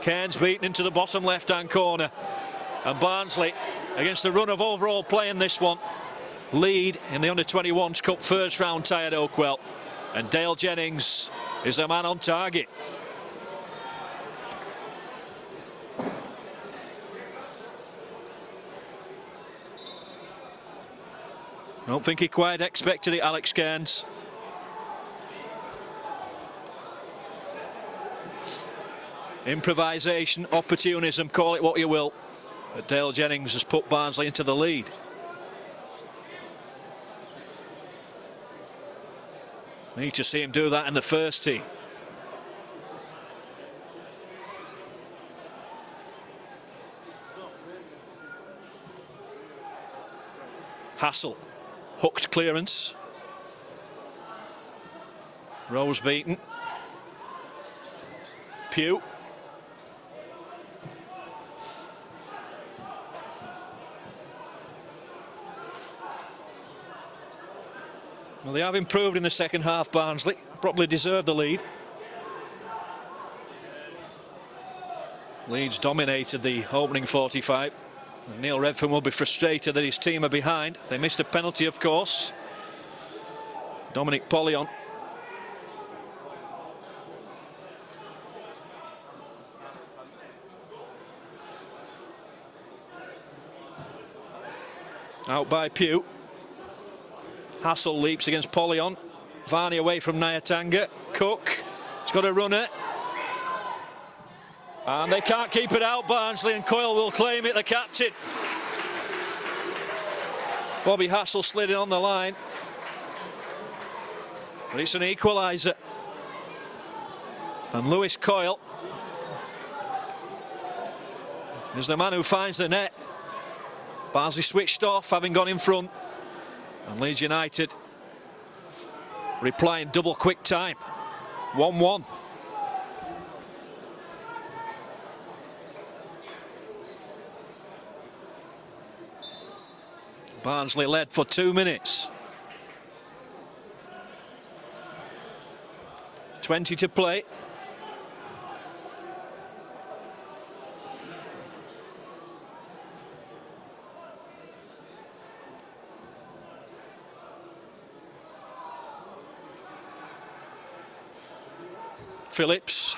Cairns beaten into the bottom left-hand corner. And Barnsley, against the run of overall play in this one, lead in the Under-21s Cup first round tie at Oakwell. And Dale Jennings is the man on target. I don't think he quite expected it, Alex Cairns. Improvisation, opportunism, call it what you will. But Dale Jennings has put Barnsley into the lead. Need to see him do that in the first team. Hassel. Hooked clearance. Rose beaten. Pugh. Well, they have improved in the second half, Barnsley. Probably deserved the lead. Leeds dominated the opening 45. And Neil Redfern will be frustrated that his team are behind. They missed a penalty, of course. Dominic Pollion. Out by Pugh. Hassel leaps against Pollion. Varney away from Nyatanga. Cook. He's got a runner. And they can't keep it out, Barnsley, and Coyle will claim it, the captain. Bobby Hassel slid it on the line. But it's an equaliser. And Lewis Coyle is the man who finds the net. Barnsley switched off, having gone in front. And Leeds United replying double quick time. 1-1. Barnsley led for 2 minutes. 20 to play. Phillips.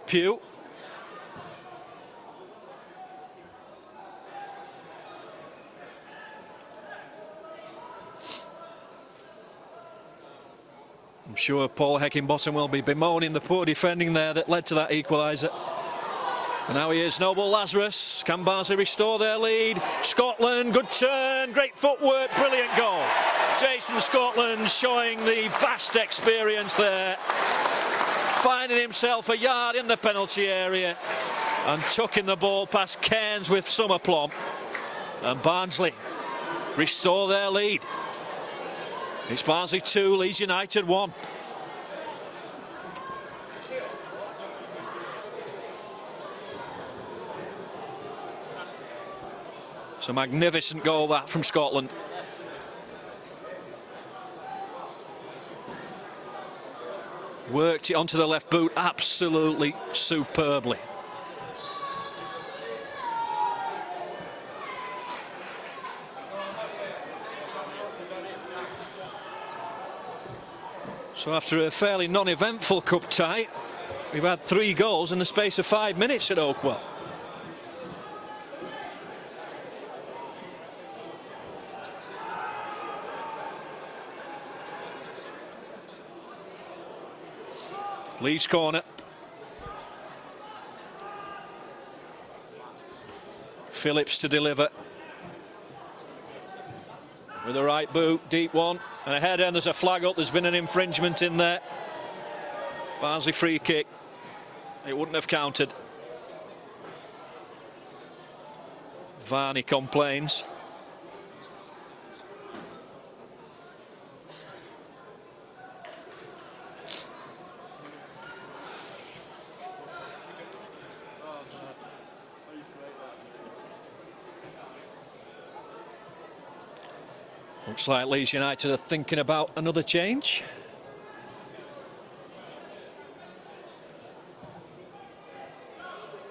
Pugh. I'm sure Paul Heckingbottom will be bemoaning the poor defending there that led to that equaliser. And now he is Noble Lazarus. Can Barnsley restore their lead? Scotland, good turn, great footwork, brilliant goal. Jason Scotland showing the vast experience there. Finding himself a yard in the penalty area and tucking the ball past Cairns with some aplomb. And Barnsley restore their lead. It's Barnsley 2, Leeds United 1. It's a magnificent goal that from Scotland. Worked it onto the left boot absolutely superbly. So after a fairly non-eventful cup tie, we've had 3 goals in the space of 5 minutes at Oakwell. Leeds corner. Phillips to deliver. With the right boot, deep one, and a header, and there's a flag up. There's been an infringement in there. Barnsley free kick. It wouldn't have counted. Varney complains. Looks like Leeds United are thinking about another change.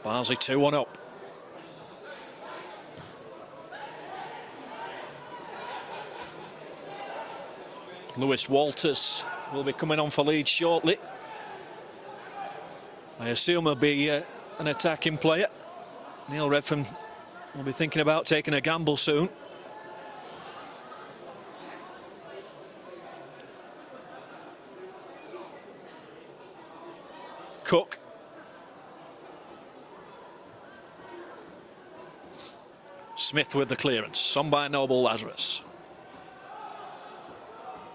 Barnsley 2-1 up. Lewis Walters will be coming on for Leeds shortly. I assume he'll be an attacking player. Neil Redfern will be thinking about taking a gamble soon. Cook. Smith with the clearance, on by Noble Lazarus.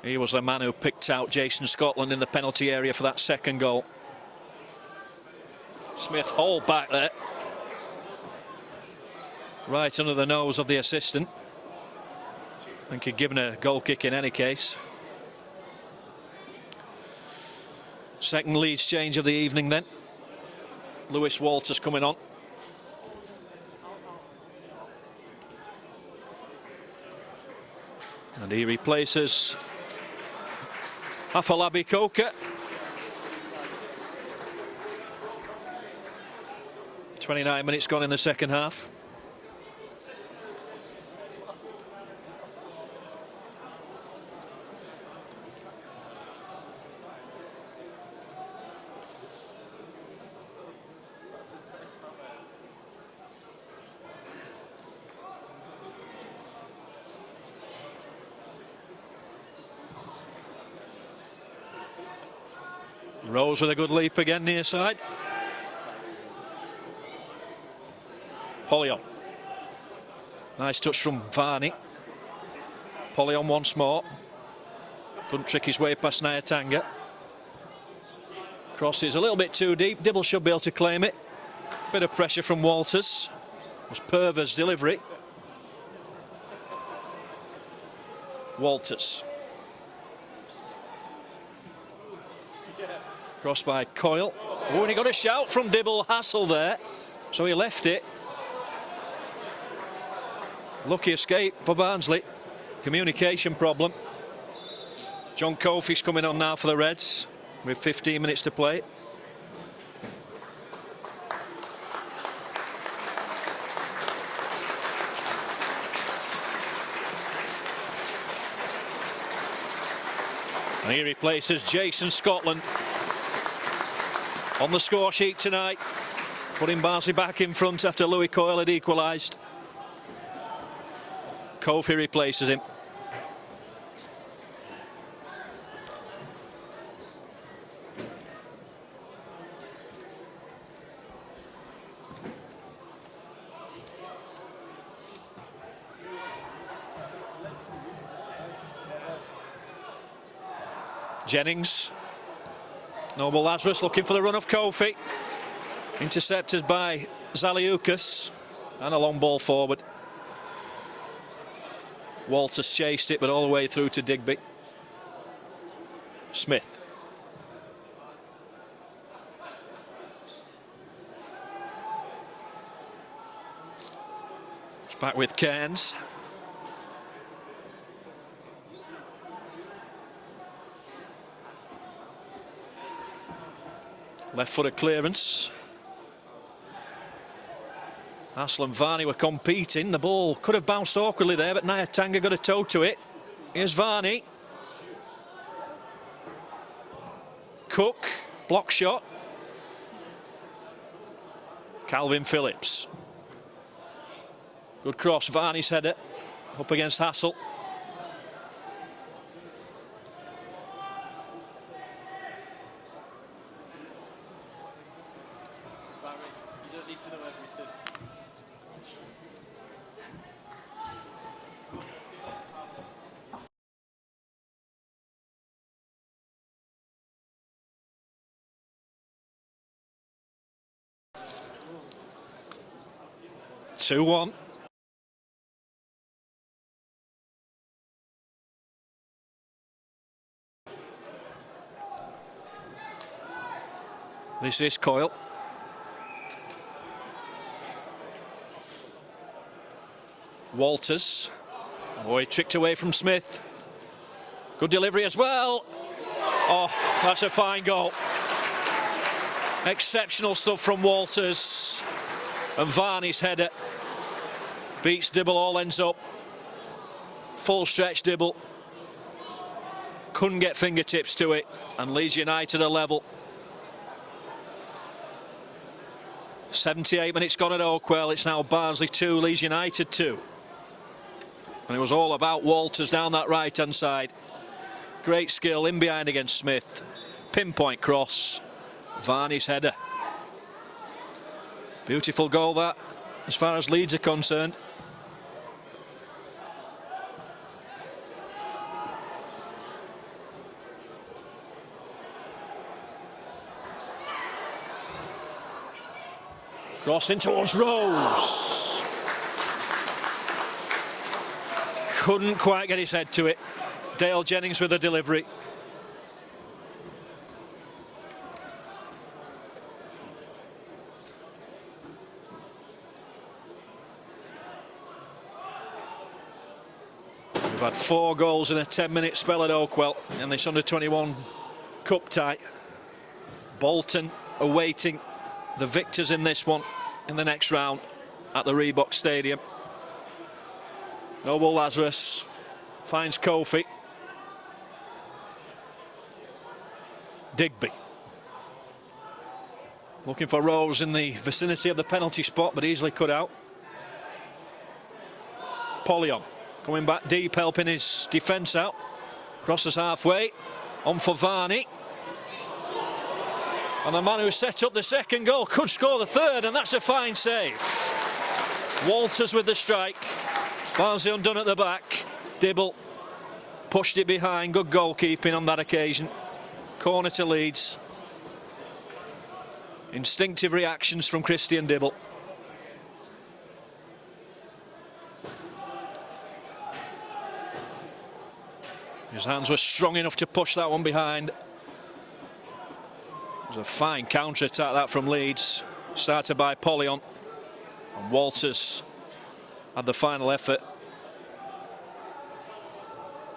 He was the man who picked out Jason Scotland in the penalty area for that second goal. Smith hauled back there. Right under the nose of the assistant. I think he'd given a goal kick in any case. Second Leeds change of the evening then. Lewis Walters coming on. And he replaces Afolabi Coker. 29 minutes gone in the second half. Rose with a good leap again near side. Polyon. Nice touch from Varney. Polyon once more. Couldn't trick his way past Nyatanga. Crosses a little bit too deep. Dibble should be able to claim it. Bit of pressure from Walters. It was Purver's delivery. Walters. Crossed by Coyle. Oh, and he got a shout from Dibble. Hassel there. So he left it. Lucky escape for Barnsley. Communication problem. John Kofi's coming on now for the Reds with 15 minutes to play. And he replaces Jason Scotland on the score sheet tonight, putting Barnsley back in front after Louis Coyle had equalised. Kofi replaces him. Jennings. Noble Lazarus looking for the run of Kofi. Intercepted by Zaliukas. And a long ball forward. Walters chased it, but all the way through to Digby. Smith. It's back with Cairns. Left-footed clearance. Hassel and Varney were competing. The ball could have bounced awkwardly there, but Nyatanga got a toe to it. Here's Varney. Cook, block shot. Calvin Phillips. Good cross, Varney's header. Up against Hassel. You don't need to know everything. 2-1. This is Coyle. Walters. Oh, he tricked away from Smith. Good delivery as well. Oh, that's a fine goal. Exceptional stuff from Walters. And Varney's header beats Dibble, all ends up. Full stretch Dibble. Couldn't get fingertips to it. And Leeds United are level. 78 minutes gone at Oakwell. It's now Barnsley 2, Leeds United 2. And it was all about Walters down that right-hand side. Great skill, in behind against Smith. Pinpoint cross. Varney's header. Beautiful goal that, as far as Leeds are concerned. Crossing towards Rose. Couldn't quite get his head to it. Dale Jennings with the delivery. We've had 4 goals in a 10-minute spell at Oakwell in this under-21 cup tie. Bolton awaiting the victors in this one. in the next round at the Reebok Stadium. Noble Lazarus finds Kofi. Digby looking for Rose in the vicinity of the penalty spot, but easily cut out. Polion coming back deep, helping his defence out. Crosses halfway, on for Varney. And the man who set up the second goal could score the third, and that's a fine save. Walters with the strike. Barnsley undone at the back. Dibble pushed it behind. Good goalkeeping on that occasion. Corner to Leeds. Instinctive reactions from Christian Dibble. His hands were strong enough to push that one behind. It was a fine counter-attack that from Leeds. Started by Polion. And Walters had the final effort.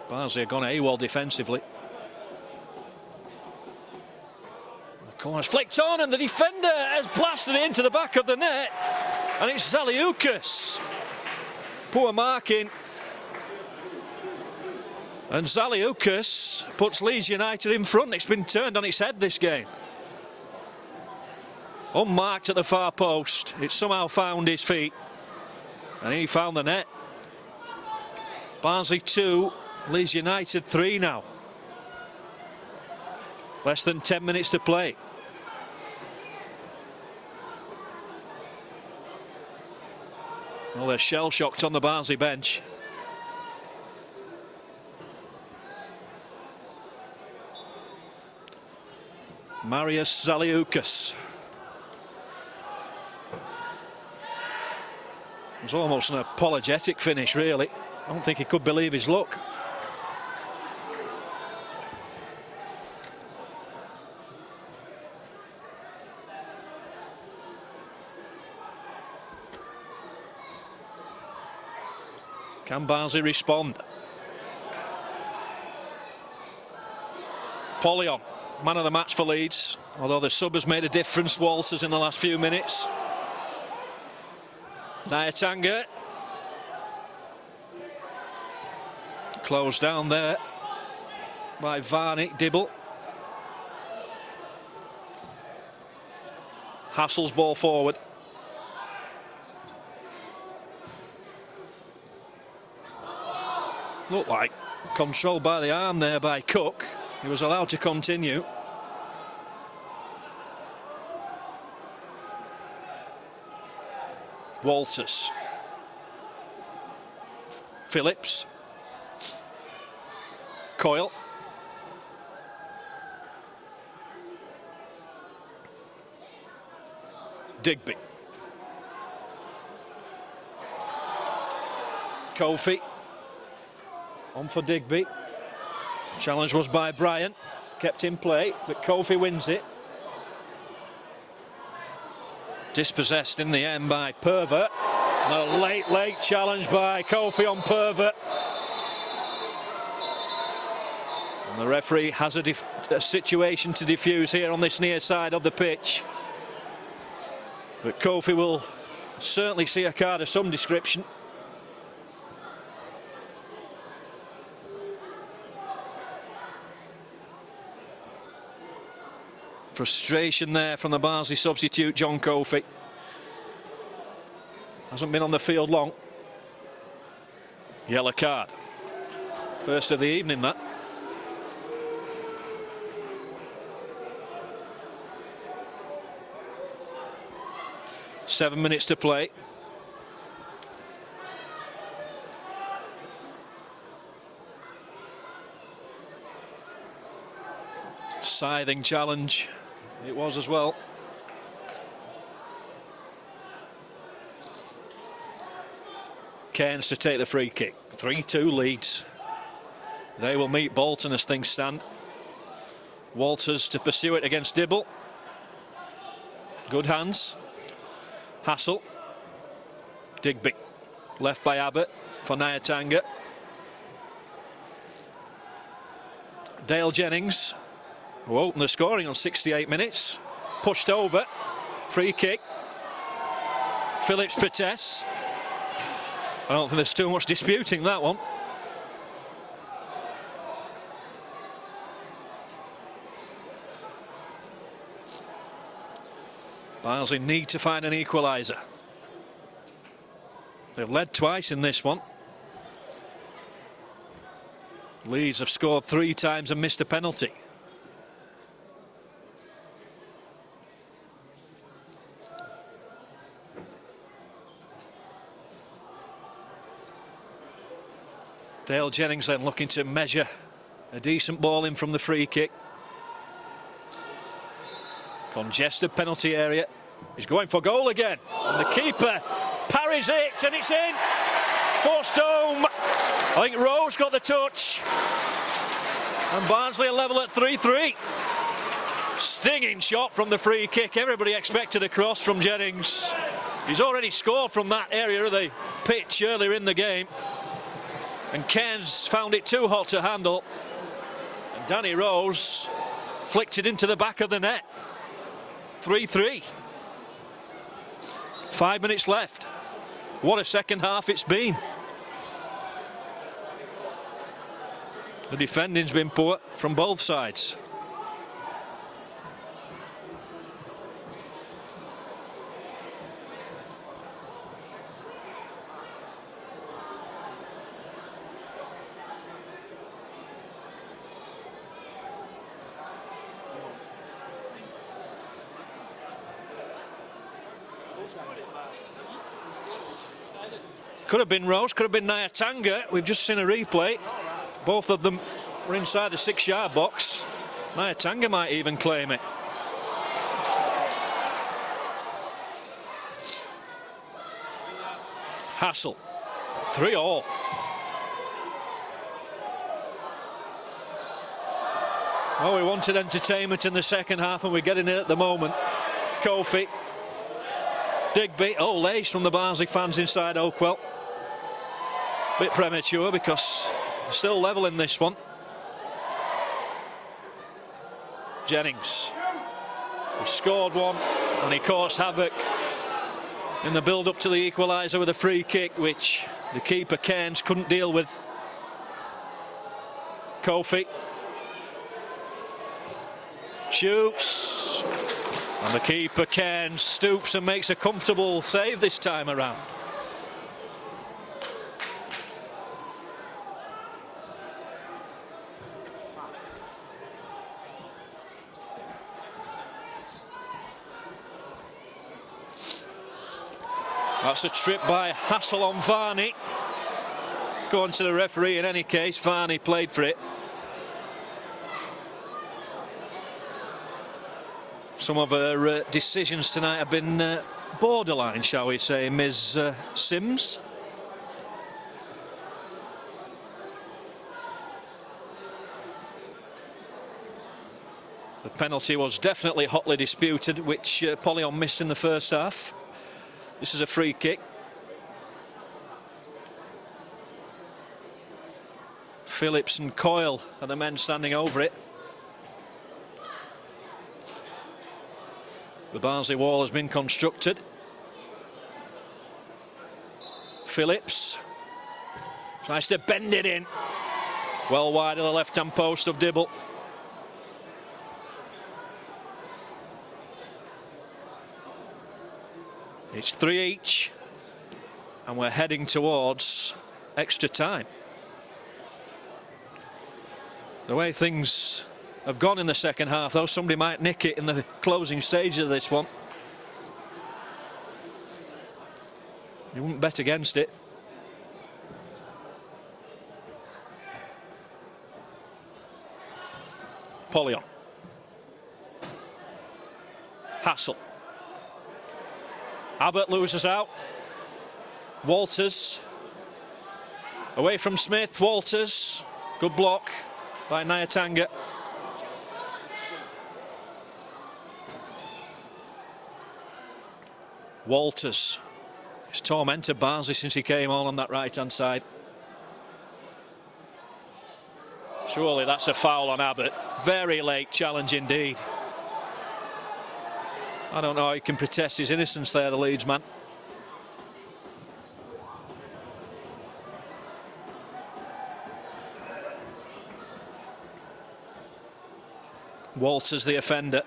Barnsley have gone AWOL defensively. The corner's flicked on and the defender has blasted it into the back of the net. And it's Zaliukas. Poor marking. And Zaliukas puts Leeds United in front. It's been turned on its head, this game. Unmarked at the far post. It somehow found his feet. And he found the net. Barnsley 2, Leeds United 3 now. Less than 10 minutes to play. Well, they're shell-shocked on the Barnsley bench. Marius Zaliukas. It was almost an apologetic finish, really. I don't think he could believe his luck. Can Barnsley respond? Polion, man of the match for Leeds, although the sub has made a difference. Walters in the last few minutes. Nyatanga closed down there by Varney. Dibble. Hassel's ball forward. Looked like controlled by the arm there by Cook. He was allowed to continue. Walters. Phillips. Coyle. Digby. Kofi. On for Digby. Challenge was by Bryant. Kept in play, but Kofi wins it. Dispossessed in the end by Pervert. And a late challenge by Kofi on Pervert. And the referee has a situation to defuse here on this near side of the pitch. But Kofi will certainly see a card of some description. Frustration there from the Barnsley substitute, John Kofi. Hasn't been on the field long. Yellow card. First of the evening, that. Seven minutes to play. Scything challenge. It was as well. Cairns to take the free kick. 3-2 Leeds. They will meet Bolton as things stand. Walters to pursue it against Dibble. Good hands. Hassel. Digby. Left by Abbott for Nyatanga. Dale Jennings, who opened the scoring on 68 minutes. Pushed over. Free kick. Phillips protests. I don't think there's too much disputing that one. Barnsley need to find an equaliser. They've led twice in this one. Leeds have scored 3 times and missed a penalty. Dale Jennings then looking to measure a decent ball in from the free kick. Congested penalty area. He's going for goal again. And the keeper parries it and it's in. Forced home. I think Rose got the touch. And Barnsley are level at 3-3. Stinging shot from the free kick. Everybody expected a cross from Jennings. He's already scored from that area of the pitch earlier in the game. And Cairns found it too hot to handle. And Danny Rose flicked it into the back of the net. 3-3. 5 minutes left. What a second half it's been. The defending's been poor from both sides. Could have been Rose, could have been Nyatanga. We've just seen a replay. Both of them were inside the 6-yard box. Nyatanga might even claim it. Hassel, 3-all. Well, we wanted entertainment in the second half and we're getting it at the moment. Kofi, Digby, lace from the Barnsley fans inside Oakwell. Bit premature because still level in this one. Jennings, he scored one and he caused havoc in the build up to the equaliser with a free kick which the keeper Cairns couldn't deal with. Kofi shoots and the keeper Cairns stoops and makes a comfortable save this time around. That's a trip by Hassel on Varney. Going to the referee in any case. Varney played for it. Some of her decisions tonight have been borderline, shall we say, Ms. Sims. The penalty was definitely hotly disputed, which Polyon missed in the first half. This is a free kick. Phillips and Coyle are the men standing over it. The Barnsley wall has been constructed. Phillips tries to bend it in. Well wide of the left-hand post of Dibble. It's 3 each, and we're heading towards extra time. The way things have gone in the second half, though, somebody might nick it in the closing stage of this one. You wouldn't bet against it. Polyon. Hassel. Abbott loses out. Walters. Away from Smith. Walters. Good block by Nyatanga. Walters. He's tormented Barnsley since he came on that right-hand side. Surely that's a foul on Abbott. Very late challenge indeed. I don't know how he can protest his innocence there, the Leeds man. Walters the offender.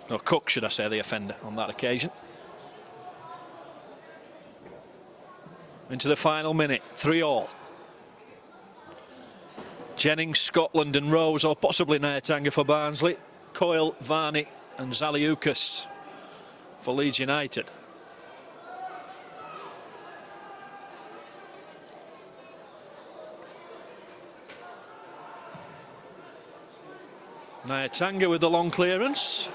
Or Cook, should I say, the offender on that occasion. Into the final minute, 3-3. Jennings, Scotland and Rose, or possibly Nyatanga for Barnsley. Coyle, Varney and Zaliukas for Leeds United. Nyatanga with the long clearance.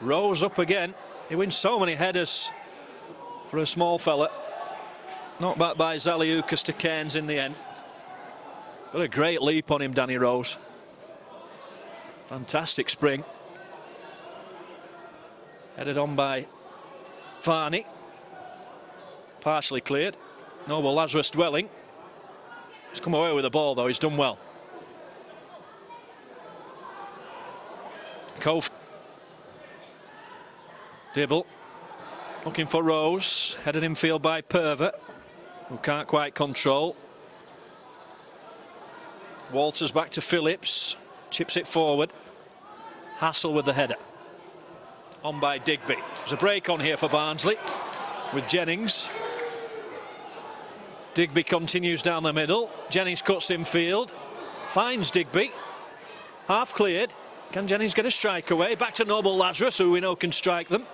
Rose up again. He wins so many headers for a small fella. Knocked back by Zaliukas to Cairns in the end. Got a great leap on him, Danny Rose. Fantastic spring. Headed on by Varney. Partially cleared. Noble Lazarus dwelling. He's come away with the ball though, he's done well. Kof. Dibble. Looking for Rose. Headed infield by Perver, who can't quite control. Walters back to Phillips. Chips it forward. Hassel with the header. On by Digby. There's a break on here for Barnsley with Jennings. Digby continues down the middle. Jennings cuts infield. Finds Digby. Half cleared. Can Jennings get a strike away? Back to Noble Lazarus, who we know can strike them.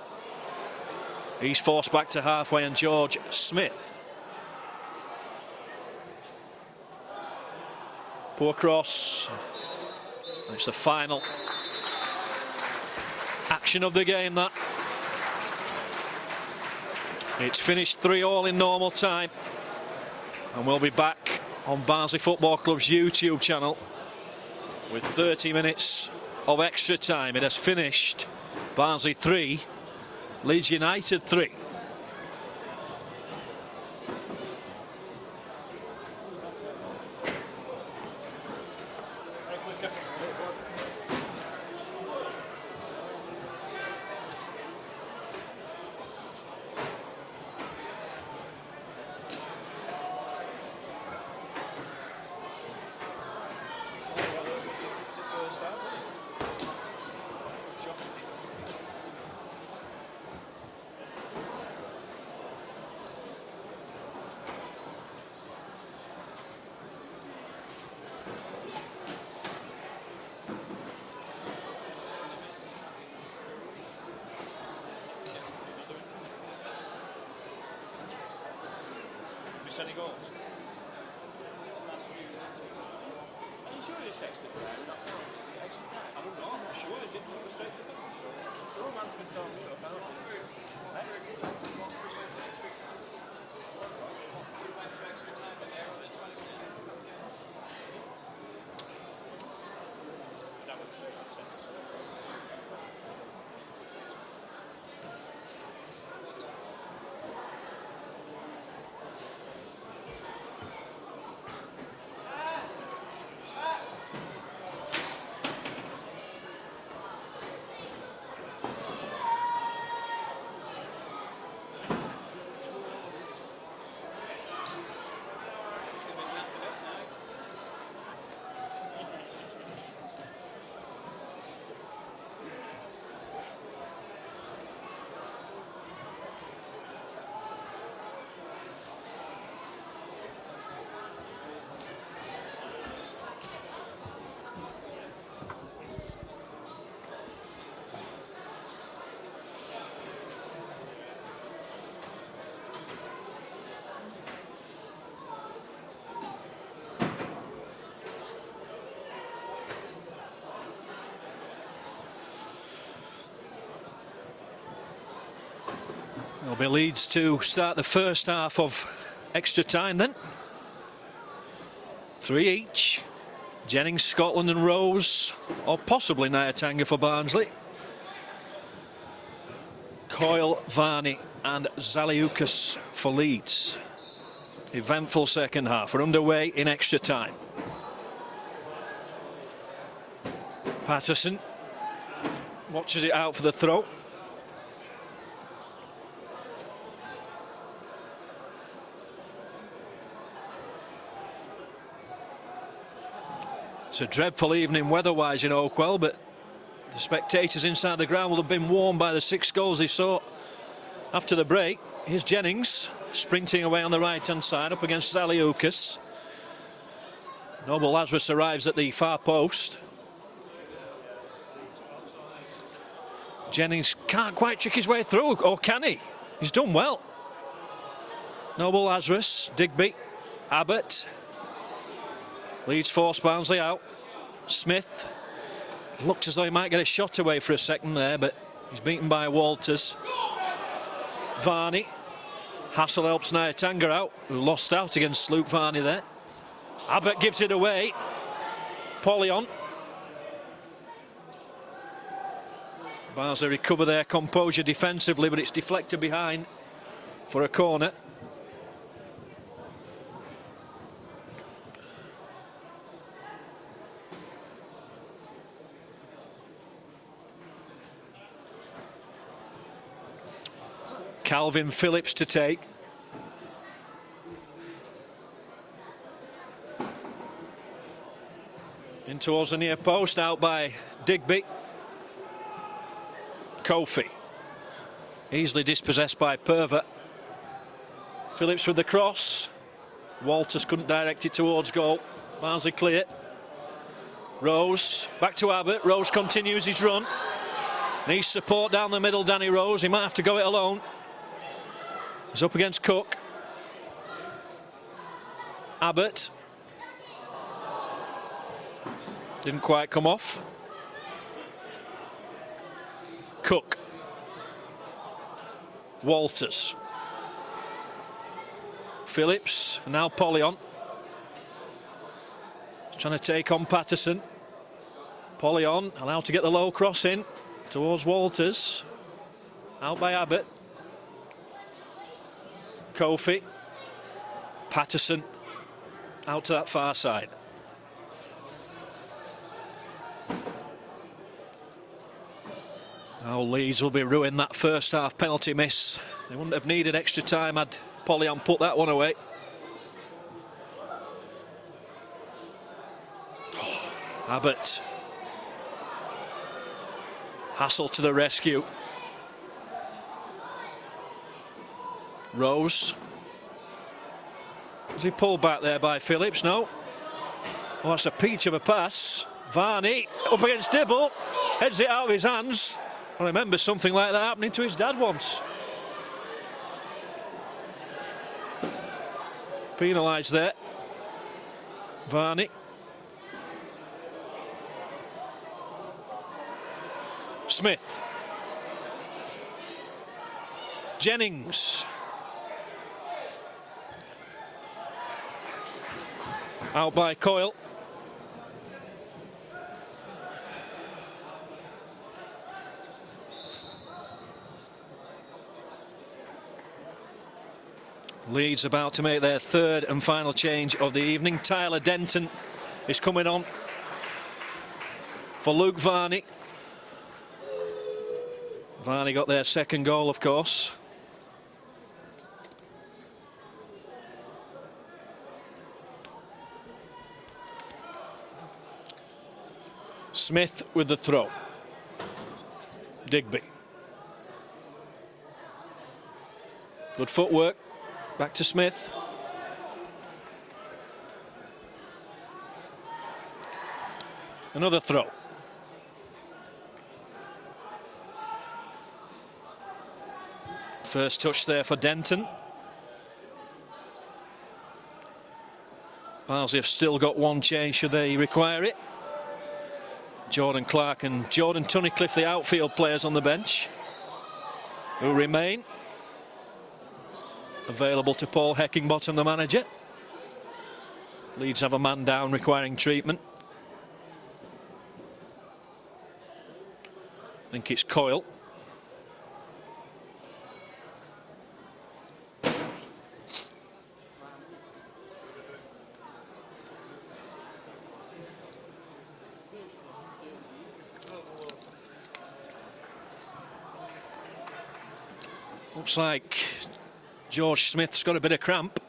He's forced back to halfway, and George Smith. Poor cross. It's the final action of the game, that. It's finished 3-3 in normal time. And we'll be back on Barnsley Football Club's YouTube channel with 30 minutes of extra time. It has finished Barnsley 3, Leeds United 3. Any goals? Are you sure it's extra time? Extra time? I don't know, I'm not sure. Is it go straight to them? No man for told me to penalty. That went straight to the centre. It'll be Leeds to start the first half of extra time then. 3 each. Jennings, Scotland and Rose, or possibly Nyatanga for Barnsley. Coyle, Varney and Zaliukas for Leeds. Eventful second half. We're underway in extra time. Patterson watches it out for the throw. It's a dreadful evening weather-wise in Oakwell, but the spectators inside the ground will have been warmed by the 6 goals they saw after the break. Here's Jennings sprinting away on the right-hand side up against Zaliukas. Noble Lazarus arrives at the far post. Jennings can't quite trick his way through, or can he? He's done well. Noble Lazarus, Digby, Abbott. Leeds force Barnsley out. Smith looked as though he might get a shot away for a second there, but he's beaten by Walters. Varney. Hassel helps Nyatanga out, who lost out against Luke Varney there. Abbott gives it away. Polion. Barnsley recover their composure defensively, but it's deflected behind for a corner. Calvin Phillips to take. In towards the near post, out by Digby. Kofi. Easily dispossessed by Perver. Phillips with the cross. Walters couldn't direct it towards goal. Barnsley clear. Rose, back to Abbott. Rose continues his run. Needs support down the middle, Danny Rose. He might have to go it alone. He's up against Cook. Abbott. Didn't quite come off. Cook. Walters. Phillips. And now Polion. Trying to take on Patterson. Polion allowed to get the low cross in towards Walters. Out by Abbott. Kofi. Patterson. Out to that far side. Now Leeds will be ruined that first half penalty miss. They wouldn't have needed extra time had Polion put that one away. Oh, Abbott. Hassel to the rescue. Rose. Was he pulled back there by Phillips? No. Oh, that's a peach of a pass. Varney up against Dibble. Heads it out of his hands. I remember something like that happening to his dad once. Penalised there. Varney. Smith. Jennings. Out by Coyle. Leeds about to make their third and final change of the evening. Tyler Denton is coming on for Luke Varney. Varney got their second goal, of course. Smith with the throw. Digby. Good footwork. Back to Smith. Another throw. First touch there for Denton. Barnsley have still got one change should they require it. Jordan Clark and Jordan Tunnicliffe, the outfield players on the bench, who remain. Available to Paul Heckingbottom, the manager. Leeds have a man down requiring treatment. I think it's Coyle. Looks like George Smith's got a bit of cramp.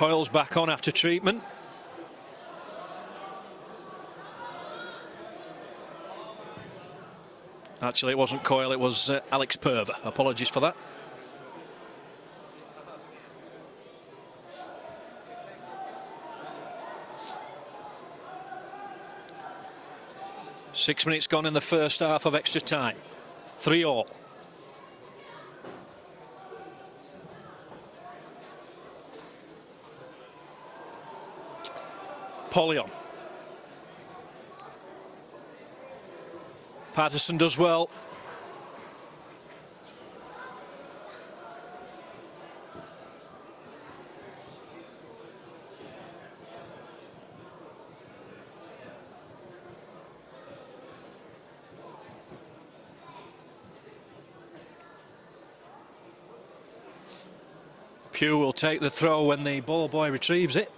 Coyle's back on after treatment. Actually, it wasn't Coyle, it was Alex Purver. Apologies for that. Six minutes gone in the first half of extra time. 3-3. Polyon. Patterson does well. Pugh will take the throw when the ball boy retrieves it.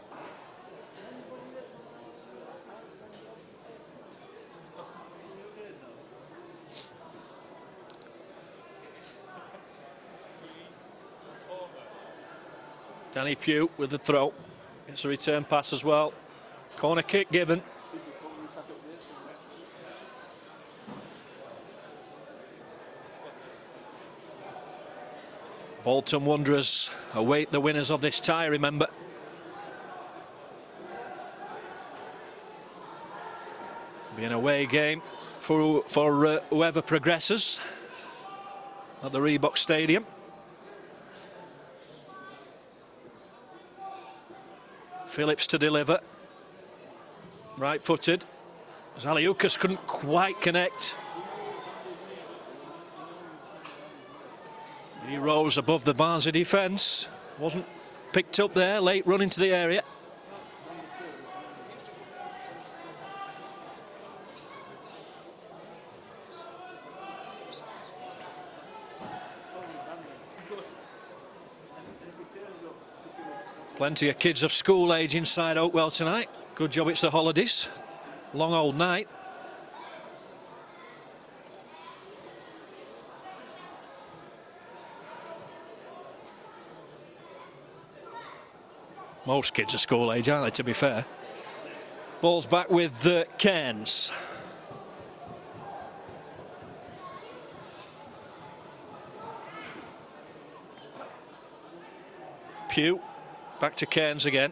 Danny Pugh with the throw. Gets a return pass as well. Corner kick given. Bolton Wanderers await the winners of this tie, remember. Be an away game for whoever progresses at the Reebok Stadium. Phillips to deliver. Right-footed. Zaliukas couldn't quite connect. He rose above the Barnsley defence. Wasn't picked up there. Late run into the area. Plenty of kids of school age inside Oakwell tonight. Good job it's the holidays. Long old night. Most kids are school age, aren't they, to be fair? Ball's back with Cairns. Pugh. Back to Cairns again.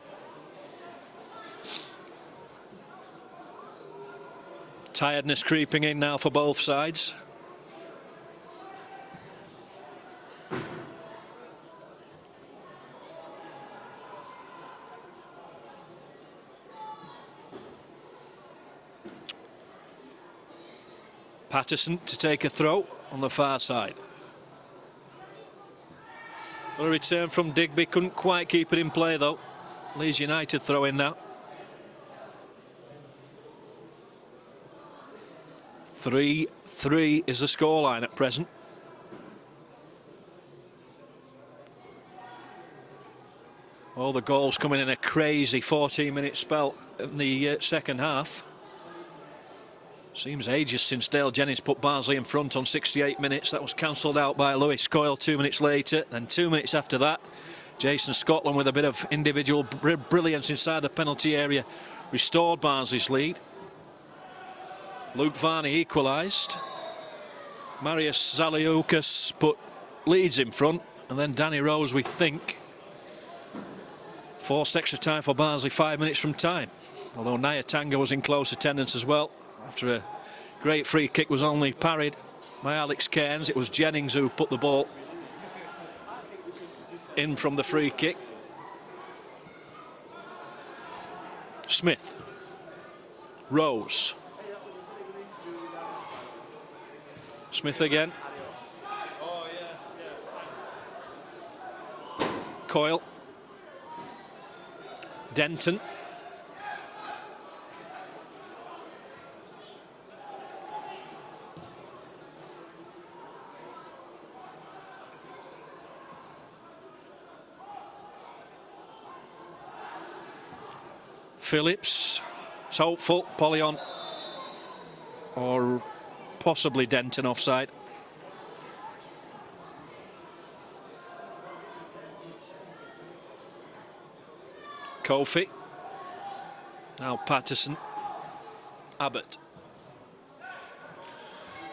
Tiredness creeping in now for both sides. Patterson to take a throw on the far side. A return from Digby, couldn't quite keep it in play though. Leeds United throw in now. 3-3 is the scoreline at present. All the goals coming in a crazy 14-minute spell in the second half. Seems ages since Dale Jennings put Barnsley in front on 68 minutes. That was cancelled out by Lewis Coyle 2 minutes later. Then 2 minutes after that, Jason Scotland with a bit of individual brilliance inside the penalty area restored Barnsley's lead. Luke Varney equalised. Marius Zaliukas put Leeds in front. And then Danny Rose, we think, forced extra time for Barnsley 5 minutes from time. Although Nyatanga was in close attendance as well. After a great free kick was only parried by Alex Cairns. It was Jennings who put the ball in from the free kick. Smith. Rose. Smith again. Coyle. Denton. Phillips. It's hopeful. Polyon or possibly Denton offside. Kofi. Now Patterson. Abbott.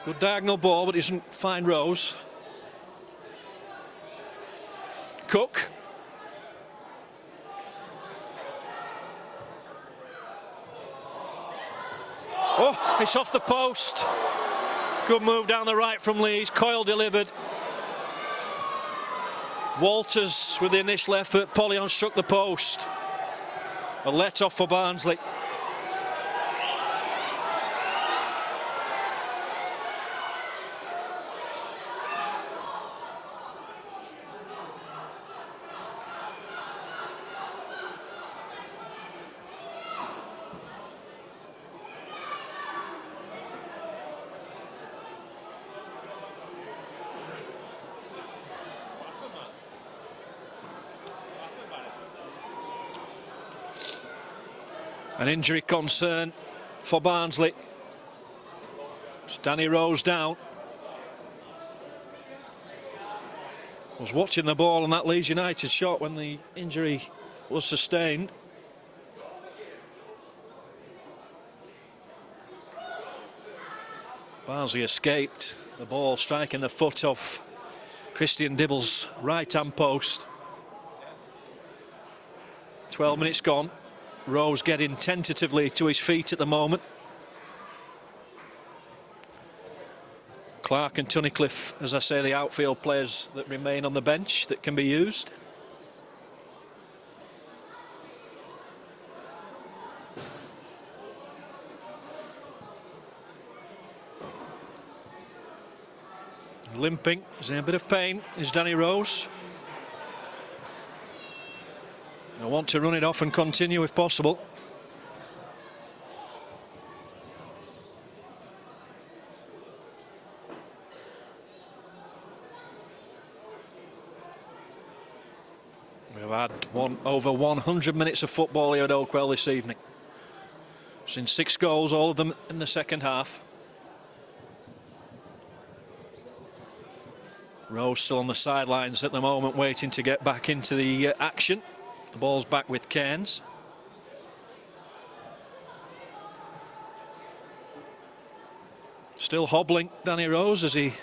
Good diagonal ball, but he doesn't find Rose. Cook. Oh, it's off the post. Good move down the right from Leeds. Coyle delivered. Walters with the initial effort. Polyon struck the post. A let off for Barnsley. An injury concern for Barnsley. It's Danny Rose down. Was watching the ball on that Leeds United shot when the injury was sustained. Barnsley escaped the ball, striking the foot of Christian Dibble's right-hand post. 12 minutes gone. Rose getting tentatively to his feet at the moment. Clark and Tunnicliffe, as I say, the outfield players that remain on the bench that can be used. Limping, he's in a bit of pain, is Danny Rose. I want to run it off and continue if possible. We've had over 100 minutes of football here at Oakwell this evening. Seen 6 goals, all of them in the second half. Rose still on the sidelines at the moment, waiting to get back into the action. The ball's back with Cairns. Still hobbling, Danny Rose, as he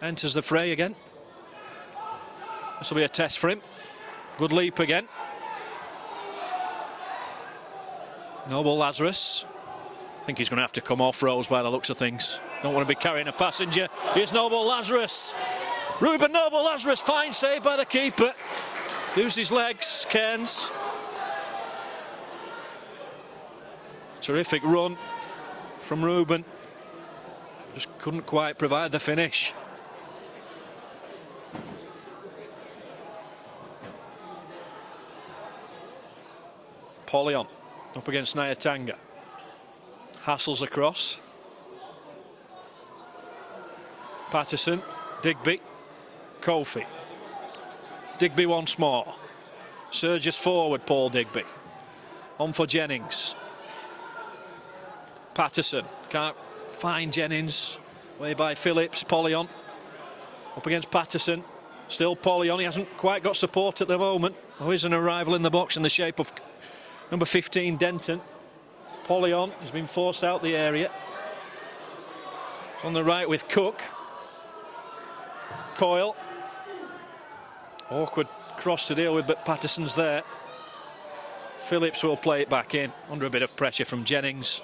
enters the fray again. This will be a test for him. Good leap again. Noble Lazarus. I think he's going to have to come off Rose by the looks of things. Don't want to be carrying a passenger. Here's Noble Lazarus. Ruben Noble Lazarus, fine save by the keeper. Used his legs, Cairns. Terrific run from Ruben. Just couldn't quite provide the finish. Polyon up against Nyatanga. Hassles across. Patterson, Digby, Kofi. Digby once more. Surges forward, Paul Digby. On for Jennings. Patterson can't find Jennings. Way by Phillips. Polyon up against Patterson. Still Polyon. He hasn't quite got support at the moment. There is an arrival in the box in the shape of number 15, Denton. Polyon has been forced out the area. On the right with Cook. Coyle. Awkward cross to deal with, but Patterson's there. Phillips will play it back in under a bit of pressure from Jennings.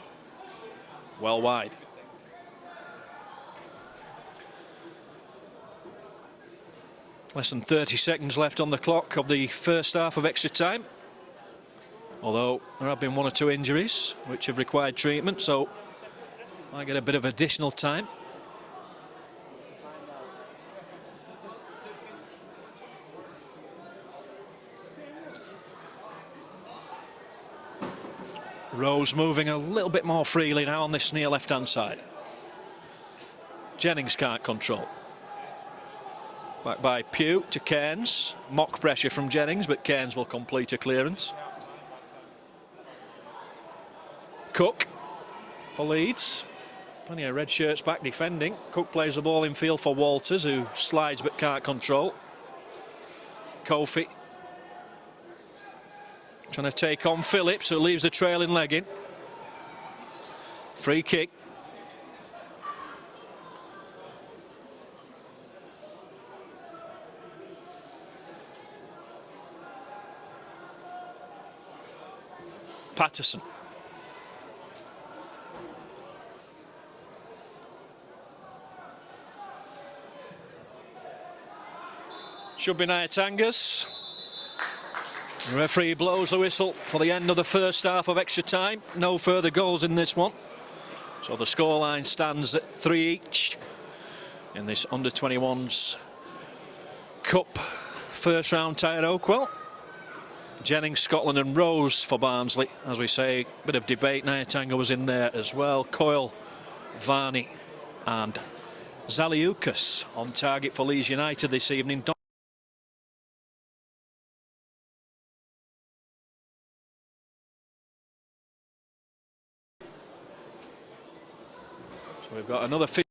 Well wide. Less than 30 seconds left on the clock of the first half of extra time. Although there have been 1 or 2 injuries which have required treatment, so might get a bit of additional time. Rose moving a little bit more freely now on this near left-hand side. Jennings can't control. Back by Pugh to Cairns. Mock pressure from Jennings, but Cairns will complete a clearance. Cook for Leeds. Plenty of red shirts back defending. Cook plays the ball in field for Walters, who slides but can't control. Kofi. trying to take on Phillips, who leaves the trailing leg in. Free kick. Patterson. Should be Nyatanga's. The referee blows the whistle for the end of the first half of extra time. No further goals in this one. So the scoreline stands at 3 each in this under-21s Cup first round tie at Oakwell. Jennings, Scotland and Rose for Barnsley. As we say, bit of debate. Nyatanga was in there as well. Coyle, Varney and Zaliukas on target for Leeds United this evening. So we've got another for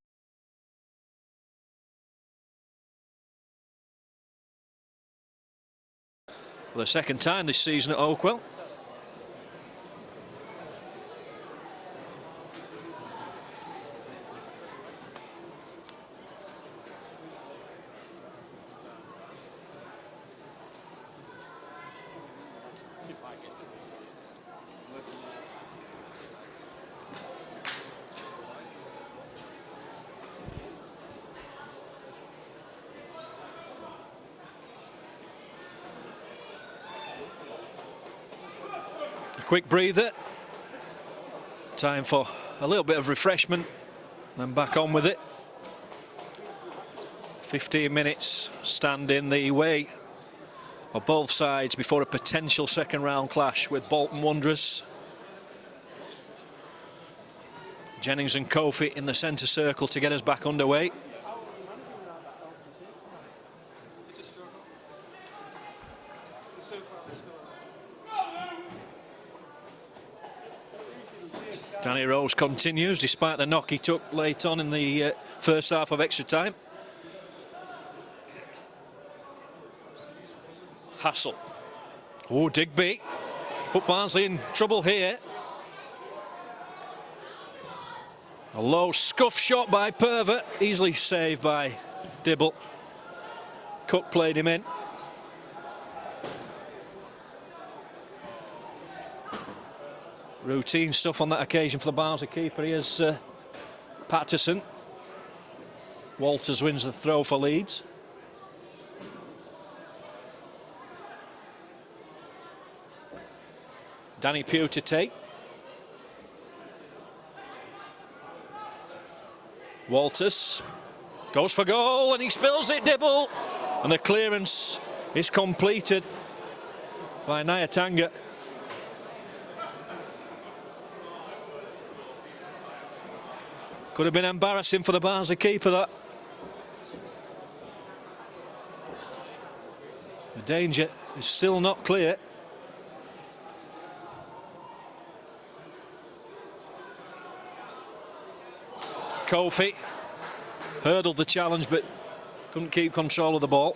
the second time this season at Oakwell. Quick breather. Time for a little bit of refreshment, then back on with it. 15 minutes stand in the way of both sides before a potential second round clash with Bolton Wanderers. Jennings and Kofi in the centre circle to get us back underway. Danny Rose continues despite the knock he took late on in the first half of extra time. Hassel. Oh, Digby. Put Barnsley in trouble here. A low scuff shot by Pervert. Easily saved by Dibble. Cook played him in. Routine stuff on that occasion for the Barnsley keeper. Here's Patterson. Walters wins the throw for Leeds. Danny Pugh to take. Walters goes for goal and he spills it, Dibble. And the clearance is completed by Nyatanga. Could have been embarrassing for the Barnsley keeper, that. The danger is still not clear. Kofi hurdled the challenge but couldn't keep control of the ball.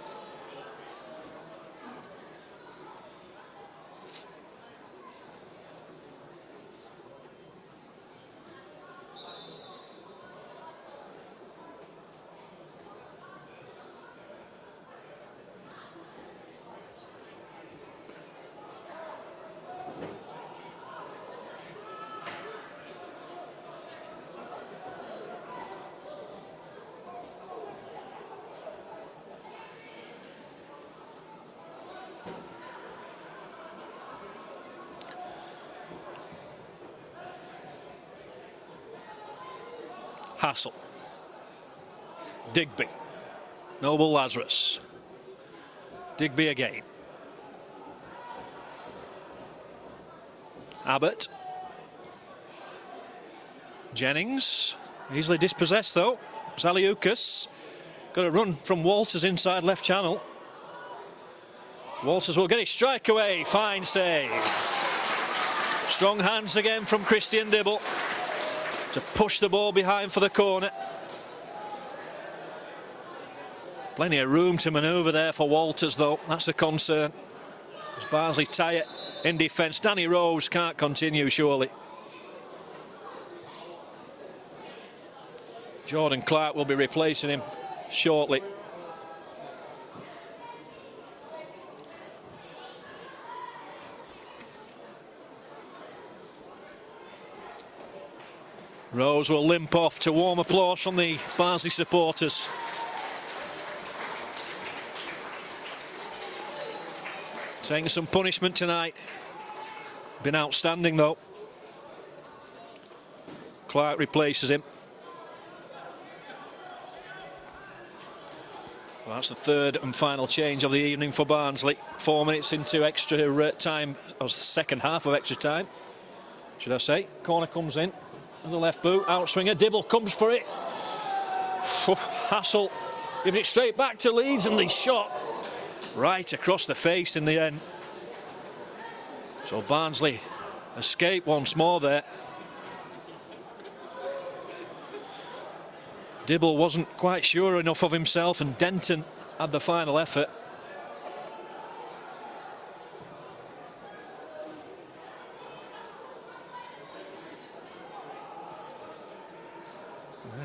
Hassel. Digby. Noble Lazarus. Digby again. Abbott. Jennings. Easily dispossessed though. Zaliukas. Got a run from Walters inside left channel. Walters will get his strike away. Fine save. Strong hands again from Christian Dibble to push the ball behind for the corner. Plenty of room to manoeuvre there for Walters though, that's a concern. As Barnsley tie it in defence. Danny Rose can't continue, surely. Jordan Clark will be replacing him shortly. Rose will limp off to warm applause from the Barnsley supporters. Taking some punishment tonight. Been outstanding though. Clark replaces him. Well, that's the third and final change of the evening for Barnsley. 4 minutes into extra time, or second half of extra time, should I say. Corner comes in, the left boot, outswinger, Dibble comes for it. Hassel giving it straight back to Leeds, and the shot right across the face in the end. So Barnsley escape once more there. Dibble wasn't quite sure enough of himself, and Denton had the final effort.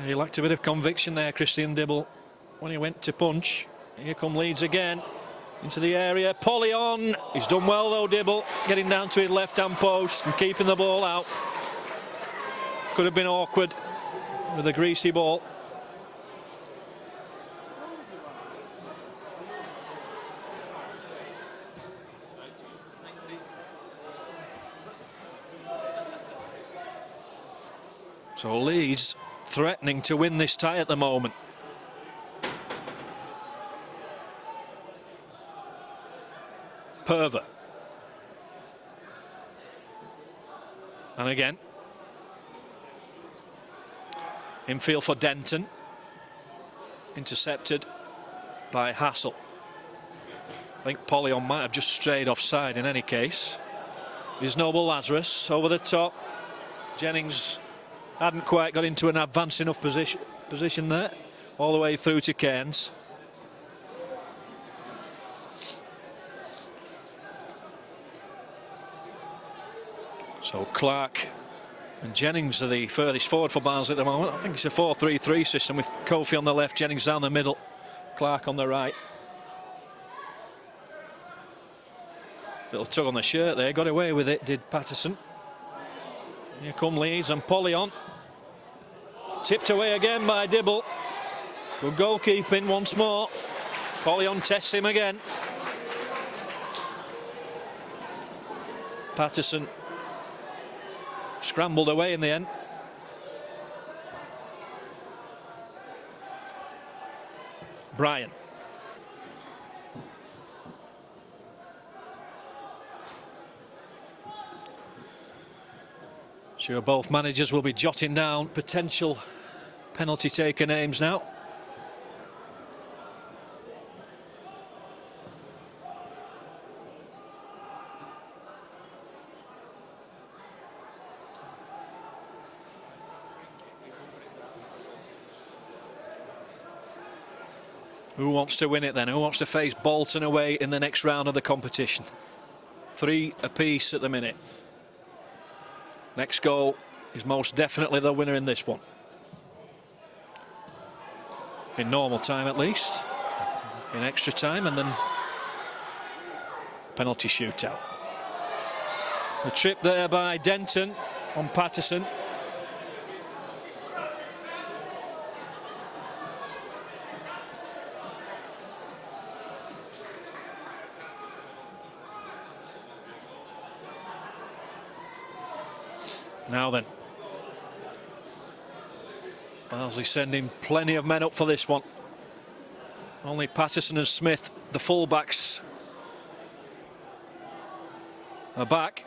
He lacked a bit of conviction there, Christian Dibble, when he went to punch. Here come Leeds again into the area. Polly on. He's done well though, Dibble, getting down to his left-hand post and keeping the ball out. Could have been awkward with a greasy ball. So Leeds threatening to win this tie at the moment. Perver. And again. Infield for Denton. Intercepted by Hassel. I think Polyon might have just strayed offside in any case. Here's Noble Lazarus over the top. Jennings hadn't quite got into an advanced enough position there. All the way through to Cairns. So Clark and Jennings are the furthest forward for Barnsley at the moment. I think it's a 4-3-3 system with Kofi on the left, Jennings down the middle, Clark on the right. Little tug on the shirt there, got away with it, did Patterson. Here come Leeds and Polly on. Tipped away again by Dibble. Good goalkeeping once more. Polyon tests him again. Patterson scrambled away in the end. Bryan. Sure, both managers will be jotting down potential penalty taker names now. Who wants to win it then? Who wants to face Bolton away in the next round of the competition? 3 apiece at the minute. Next goal is most definitely the winner in this one. In normal time at least. In extra time and then penalty shootout. The trip there by Denton on Patterson. Now then, Barnsley sending plenty of men up for this one. Only Patterson and Smith, the full-backs, are back.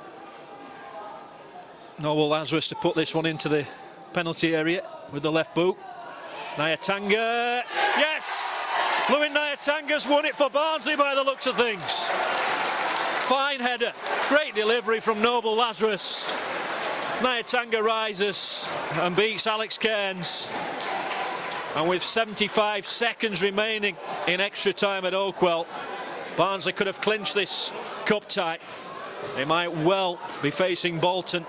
Noble Lazarus to put this one into the penalty area with the left boot. Nyatanga, yes! Lewin Nyatanga's won it for Barnsley by the looks of things. Fine header, great delivery from Noble Lazarus. Nyatanga rises and beats Alex Cairns. And with 75 seconds remaining in extra time at Oakwell, Barnsley could have clinched this cup tie. They might well be facing Bolton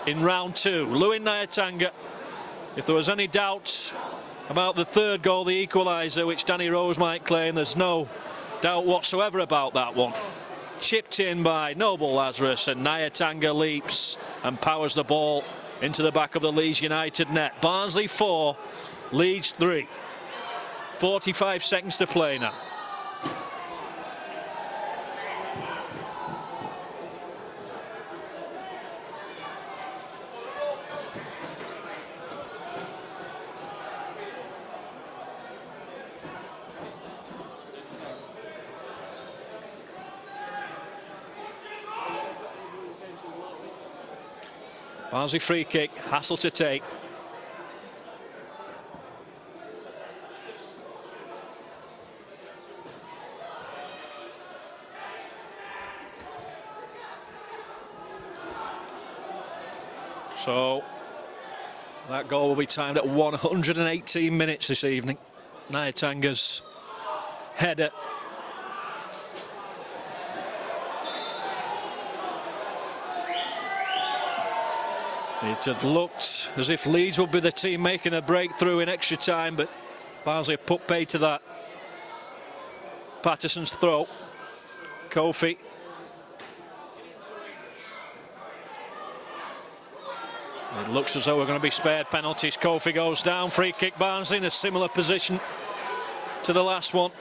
in round 2. Lewin Nyatanga, if there was any doubts about the third goal, the equaliser, which Danny Rose might claim, there's no doubt whatsoever about that one. Chipped in by Noble Lazarus, and Nyatanga leaps and powers the ball into the back of the Leeds United net. Barnsley 4, Leeds 3. 45 seconds to play now. Barnsley free kick, Hassel to take. So that goal will be timed at 118 minutes this evening. Nyatanga's header. It had looked as if Leeds would be the team making a breakthrough in extra time, but Barnsley put paid to that. Patterson's throw. Kofi. It looks as though we're going to be spared penalties. Kofi goes down. Free kick, Barnsley in a similar position to the last one,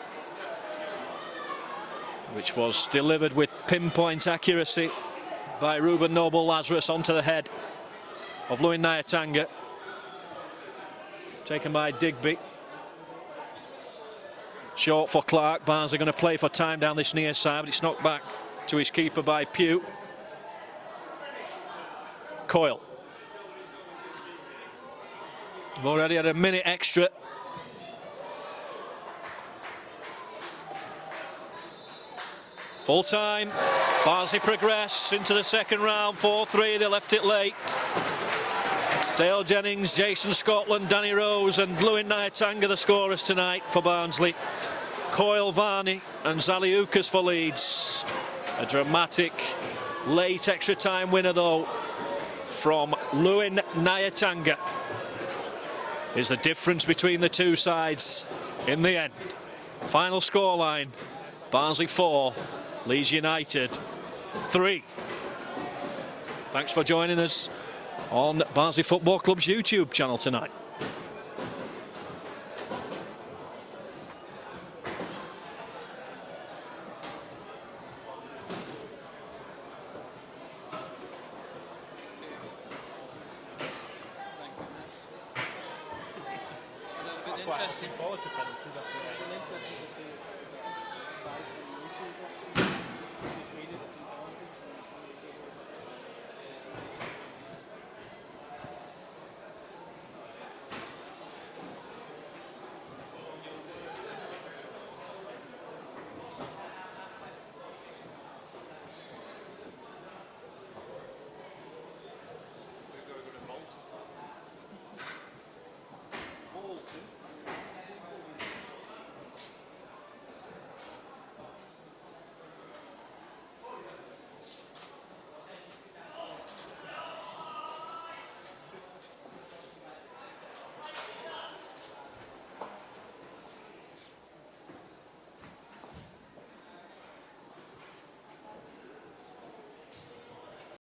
which was delivered with pinpoint accuracy by Ruben Noble Lazarus onto the head of Lewin Nyatanga. Taken by Digby. Short for Clark. Barnsley going to play for time down this near side, but it's knocked back to his keeper by Pugh. Coyle. We've already had a minute extra. Full time. Barnsley progress into the second round. 4-3. They left it late. Dale Jennings, Jason Scotland, Danny Rose and Lewin Nyatanga the scorers tonight for Barnsley. Coyle, Varney and Zaliukas for Leeds. A dramatic late extra time winner though from Lewin Nyatanga is the difference between the two sides in the end. Final scoreline, Barnsley 4, Leeds United 3. Thanks for joining us on Barnsley Football Club's YouTube channel tonight. Quite looking forward to penalties after that.